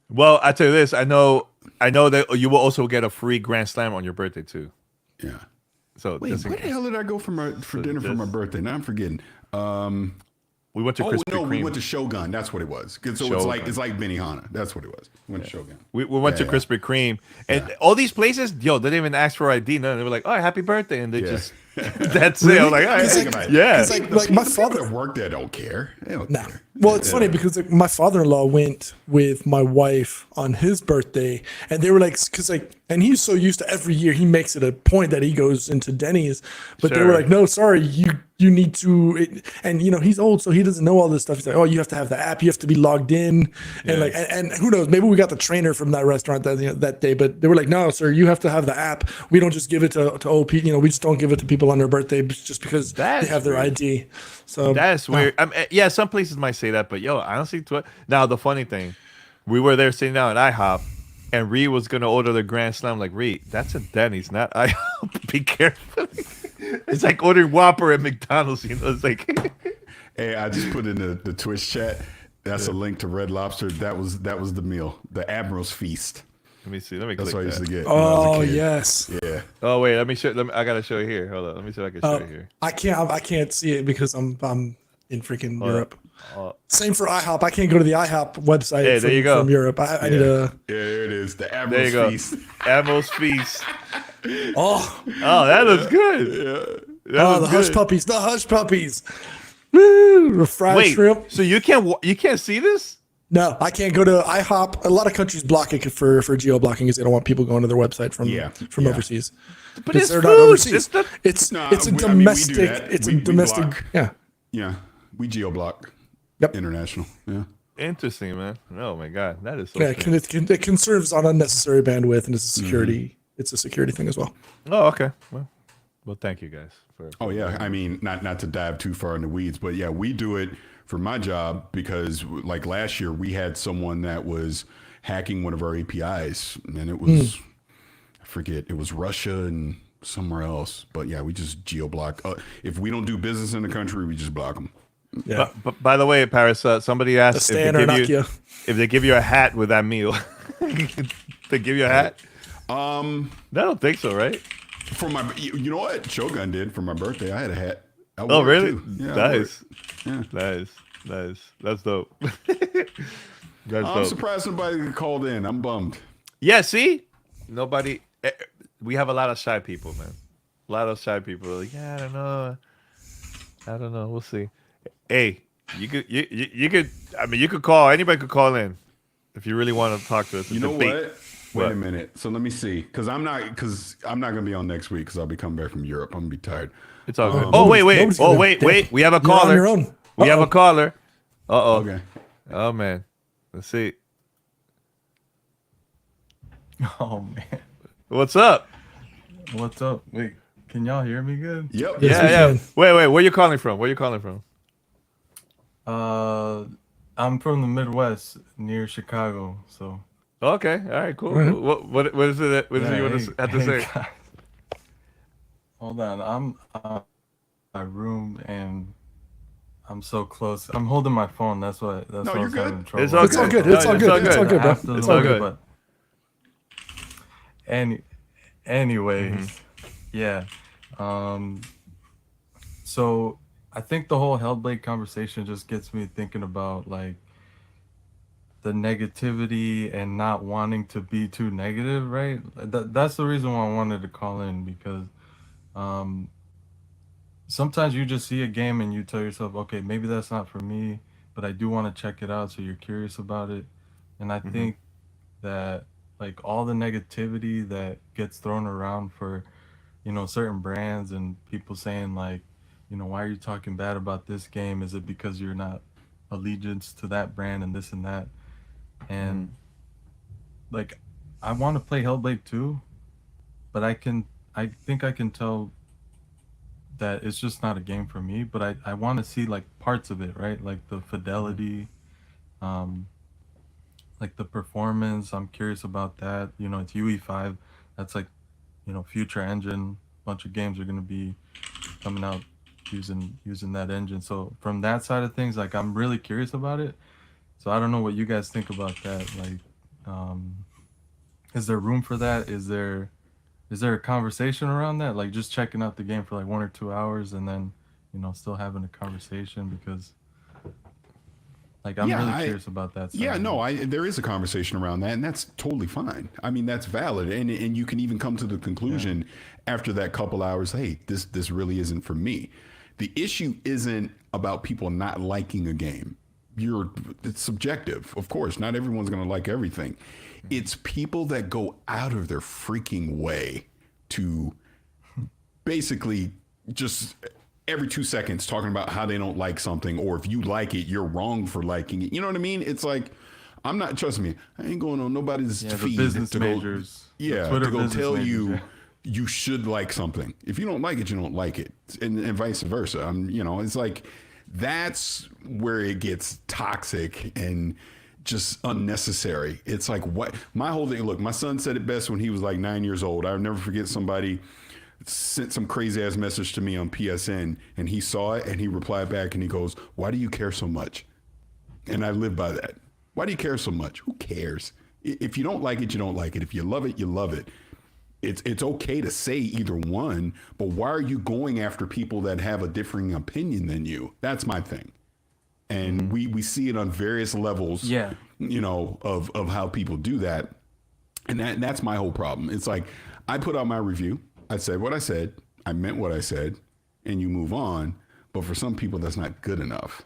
Well, I tell you this. I know that you will also get a free Grand Slam on your birthday too. Yeah. So wait, where the hell did I go for dinner for my birthday? Now I'm forgetting. We went to Krispy Kreme. We went to Shogun. That's what it was. So it's like Benihana. That's what it was. We went to Shogun. We went to Krispy Kreme, and all these places, they didn't even ask for ID. No, they were like, "Oh, happy birthday," and they just that's it. I was like, all right. Like my father that work there don't care. They don't care. Well, it's funny because like, my father-in-law went with my wife on his birthday, and they were like, and he's so used to every year he makes it a point that he goes into Denny's, but they were like, no, sorry, you need to, and he's old, so he doesn't know all this stuff. He's like, oh, you have to have the app, you have to be logged in, and and who knows, maybe we got the trainer from that restaurant that day, but they were like, no, sir, you have to have the app. We don't just give it to old people, we just don't give it to people on their birthday just because they have their ID. So that's weird. Some places might say that, but honestly, now the funny thing, we were there sitting down at IHOP, and Reed was gonna order the Grand Slam. Like, Reed, that's a Denny's, not IHOP. Be careful. It's like ordering Whopper at McDonald's. You know, it's like. Hey, I just put in the Twitch chat. That's a link to Red Lobster. That was the meal, the Admiral's Feast. Let me see. Let me. That's click what I used that. to get. when I was a Oh kid. yes. Yeah. Oh wait, let me show. I gotta show you here. Hold on. Let me see if I can show you here. I can't see it because I'm in freaking Europe. Oh. Same for IHOP. I can't go to the IHOP website Hey, there you go. from Europe. I need a. Yeah, there it is. The There you Admiral's go. Feast. Admiral's Feast. Oh, Oh, that looks good. That oh, looks the hush good. puppies. The hush puppies. Woo! Fried Wait, shrimp. so you can't see this? No, I can't go to IHOP. A lot of countries block it for geo blocking because they don't want people going to their website from overseas. But it's they're food. not overseas. It's the- It's No, it's a we do domestic. that. It's We a domestic. block. Yeah. Yeah, we geo-block. Yep. International. Yeah. Interesting, man. Oh my god, that is so. Yeah, strange. it conserves on unnecessary bandwidth and it's a security. Mm-hmm. It's a security thing as well. Oh, okay. Well, thank you guys for. Oh yeah, I mean, not to dive too far in the weeds, but yeah, we do it for my job because like last year we had someone that was hacking one of our APIs, and it was I forget, it was Russia and somewhere else, but yeah, we just geo block. If we don't do business in the country, we just block them. Yeah. But by the way, Paris, somebody asked The stand or knock you. if they give you a hat with that meal. They give you a hat? I don't think so, right? For my, you know what, Shogun did for my birthday. I had a hat. I Oh, wore it really? too. Yeah, I wore it. Nice. Nice. That's dope. That's I'm dope. surprised nobody called in. I'm bummed. Yeah, see? Nobody. We have a lot of shy people, man. A lot of shy people. Like, yeah, I don't know. We'll see. Hey, you could. I mean, you could call. Anybody could call in if you really want to talk to us. You know debate. what? Wait a minute. So let me see, because I'm not gonna be on next week because I'll be coming back from Europe. I'm gonna be tired. It's all good. nobody's gonna- Wait. We have a You're on caller. your own. We have a caller. Uh-oh. Okay. Oh man. Let's see. Oh man, What's up? what's up? Wait, can y'all hear me good? Yep. Yes, we Yeah. can. Wait. Where you calling from? Where you calling from? I'm from the Midwest near Chicago, so Okay. All right. Cool. Right. What is it? What is it you want to have to say? guys. Hold on, I'm my room and I'm so close. I'm holding my phone. That's why No, I you're was having good. trouble. It's all It's all good. good. It's No, all good. It's all good, bro. Absolutely, It's all good. But anyways, yeah. So I think the whole Hellblade conversation just gets me thinking about like the negativity and not wanting to be too negative, right? That's the reason why I wanted to call in, because sometimes you just see a game and you tell yourself, okay, maybe that's not for me, but I do want to check it out, so you're curious about it. And I think that like all the negativity that gets thrown around for, certain brands and people saying like, why are you talking bad about this game? Is it because you're not allegiance to that brand and this and that? And like, I want to play Hellblade 2, but I think I can tell that it's just not a game for me, but I want to see like parts of it, right? Like the fidelity, like the performance. I'm curious about that. It's UE5. That's like, future engine. Bunch of games are going to be coming out using that engine. So from that side of things, like I'm really curious about it. So I don't know what you guys think about that. Like, is there room for that? Is there a conversation around that? Like just checking out the game for like 1 or 2 hours and then, still having a conversation, because like I'm really curious about that. Yeah, no, there is a conversation around that, and that's totally fine. I mean, that's valid, and you can even come to the conclusion after that couple hours, hey, this really isn't for me. The issue isn't about people not liking a game. It's subjective, of course. Not everyone's going to like everything. It's people that go out of their freaking way to basically just every 2 seconds talking about how they don't like something, or if you like it, you're wrong for liking it. You know what I mean? It's like, trust me, I ain't going on nobody's feed business to majors, go, to go tell you you should like something. If you don't like it, you don't like it, and vice versa. It's like, that's where it gets toxic and just unnecessary. It's like, what? My whole thing, look, my son said it best when he was like 9 years old. I'll never forget, somebody sent some crazy ass message to me on PSN, and he saw it and he replied back and he goes, "Why do you care so much?" And I live by that. Why do you care so much? Who cares? If you don't like it, you don't like it. If you love it, you love it. It's okay to say either one, but why are you going after people that have a differing opinion than you? That's my thing. And we see it on various levels, you know, of how people do that. And that's my whole problem. It's like, I put out my review. I said what I said. I meant what I said. And you move on. But for some people, that's not good enough.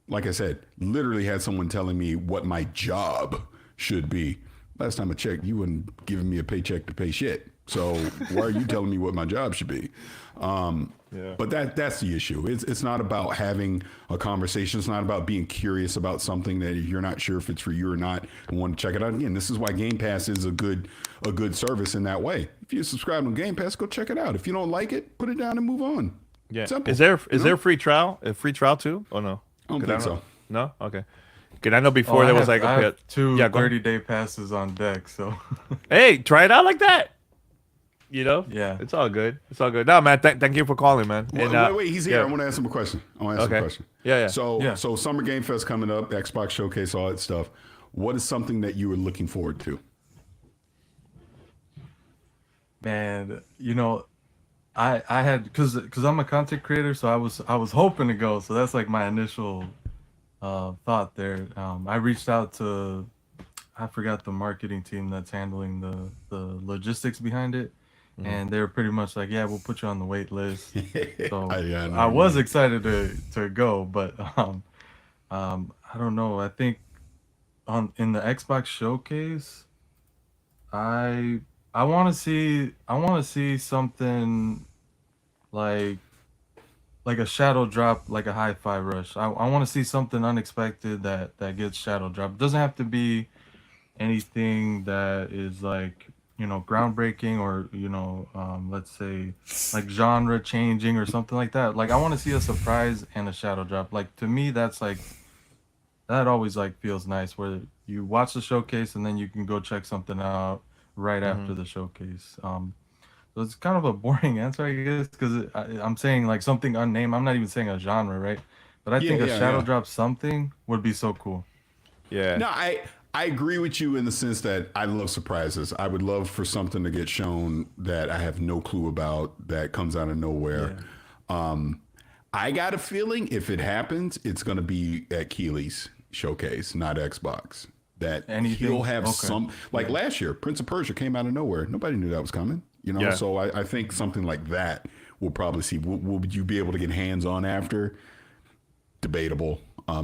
Like I said, literally had someone telling me what my job should be. Last time I checked, you weren't giving me a paycheck to pay shit. So why are you telling me what my job should be? But that's the issue. It's not about having a conversation. It's not about being curious about something that if you're not sure if it's for you or not and want to check it out. Again, this is why Game Pass is a good service in that way. If you subscribe to Game Pass, go check it out. If you don't like it, put it down and move on. Yeah. Simple, is there a free trial? A free trial too? Oh no. I don't think so. No? Okay. Because I know before there was like I have two 30-day passes on deck, so hey, try it out like that. You know? Yeah. It's all good. It's all good. No, man, thank you for calling, man. And, wait, he's here. I want to ask him a question. Yeah. So Summer Game Fest coming up, Xbox Showcase, all that stuff. What is something that you were looking forward to? Man, you know, I had because I'm a content creator, so I was hoping to go. So that's like my initial thought there. I reached out to, I forgot the marketing team that's handling the logistics behind it, and they were pretty much like, yeah, we'll put you on the wait list. So I was excited to go, but I don't know. I think in the Xbox Showcase, I want to see something like a shadow drop, like a hi-fi rush. I want to see something unexpected that gets shadow drop. It doesn't have to be anything that is like, you know, groundbreaking or, you know, let's say like genre changing or something like that. Like, I want to see a surprise and a shadow drop. Like, to me, that's like, that always like feels nice, where you watch the showcase and then you can go check something out right after the showcase. So it's kind of a boring answer, I guess, because I'm saying like something unnamed. I'm not even saying a genre, right? But I think a shadow drop something would be so cool. Yeah. No, I agree with you in the sense that I love surprises. I would love for something to get shown that I have no clue about, that comes out of nowhere. Yeah. I got a feeling if it happens, it's going to be at Keeley's showcase, not Xbox. That he'll have some, like last year, Prince of Persia came out of nowhere. Nobody knew that was coming. You know, so I think something like that we'll probably see. Will you be able to get hands on after? Debatable.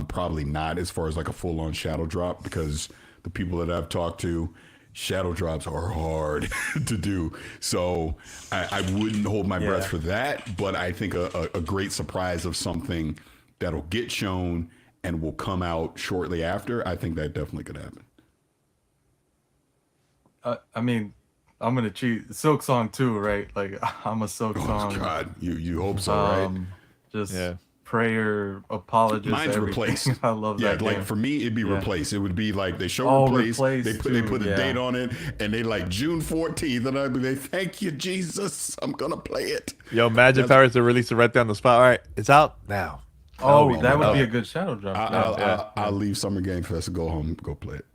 Probably not as far as like a full on shadow drop, because the people that I've talked to, shadow drops are hard to do. So I wouldn't hold my breath for that. But I think a great surprise of something that'll get shown and will come out shortly after, I think that definitely could happen. I mean, I'm gonna cheat. Silk Song too, right? Like, I'm a Silk Song. Oh God, you hope so, right? Just prayer, apologist. Mine's Replaced. I love that. Like game. for me, it'd be Replaced. It would be like they show Replaced. They put a date on it, and they like June 14th, and I'd be like, "Thank you, Jesus, I'm gonna play it." Yo, Magic Powers to release it right there on the spot. All right, it's out now. Oh, that would be a good shadow drop. I'll leave Summer Game Fest and go home, go play it.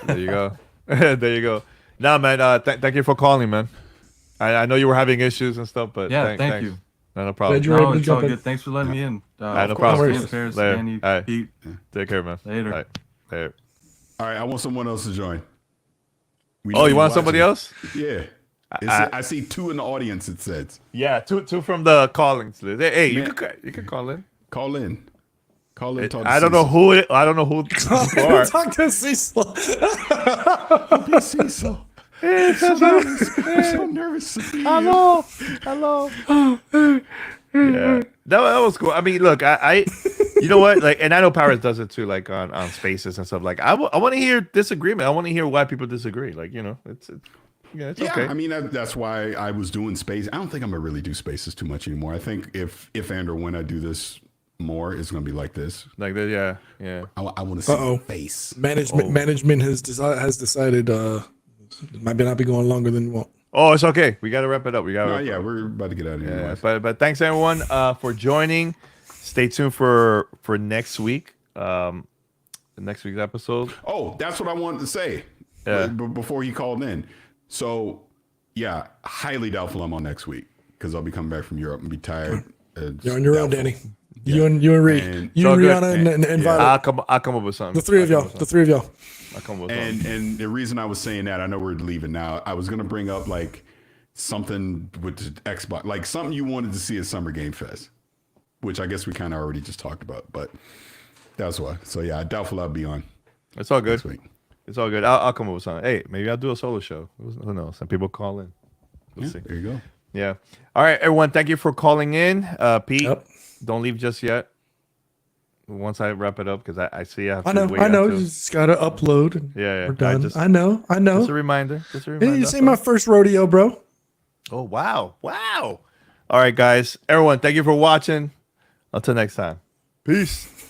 There you go. There you go. Nah, man. Thank you for calling, man. I know you were having issues and stuff, but thank you. No problem. No, it's all good. Thanks for letting me in. No problem. Paris, Danny, Pete. Take care, man. Later. Later. All right, I want someone else to join. You want somebody else? Yeah. I see two in the audience, it says. Yeah, two from the callings list. Hey, man, you can call in. Call in. Talk to I don't know who you are. Talk to Cecil. Cecil. I'm so nervous. Hello. Yeah, that was cool. I mean, look, I you know what? Like, and I know Paris does it too, like on Spaces and stuff. Like, I want to hear disagreement. I want to hear why people disagree. Like, you know, it's okay. I mean, that's why I was doing Space. I don't think I'm gonna really do Spaces too much anymore. I think if and or when I do this more is going to be like this. Like that, yeah, yeah. I want to see the face. Management has decided might not be going longer than we want. Oh, it's okay. We got to wrap it up. We're about to get out of here. Yeah, but thanks everyone for joining. Stay tuned for next week. Next week's episode. Oh, that's what I wanted to say before he called in. So, yeah, highly doubtful I'm on next week because I'll be coming back from Europe and be tired. You're on your own, Danny. Yeah. You and Reed. You, Rihanna, and Violet. I'll come up with something. The three of y'all. I'll come up with something. something. And the reason I was saying that, I know we're leaving now. I was going to bring up like something with the Xbox, like something you wanted to see at Summer Game Fest, which I guess we kind of already just talked about, but that's why. So yeah, doubtful I'll be on. It's all good. It's all good. I'll come up with something. Hey, maybe I'll do a solo show. Who knows? Some people call in. We'll see. There you go. Yeah. All right, everyone. Thank you for calling in. Pete, don't leave just yet. Once I wrap it up, because I see I have to wait. I know. You just gotta upload. Yeah. We're done. I know. Just a reminder. This ain't my first rodeo, bro. Oh wow. All right, guys. Everyone, thank you for watching. Until next time. Peace.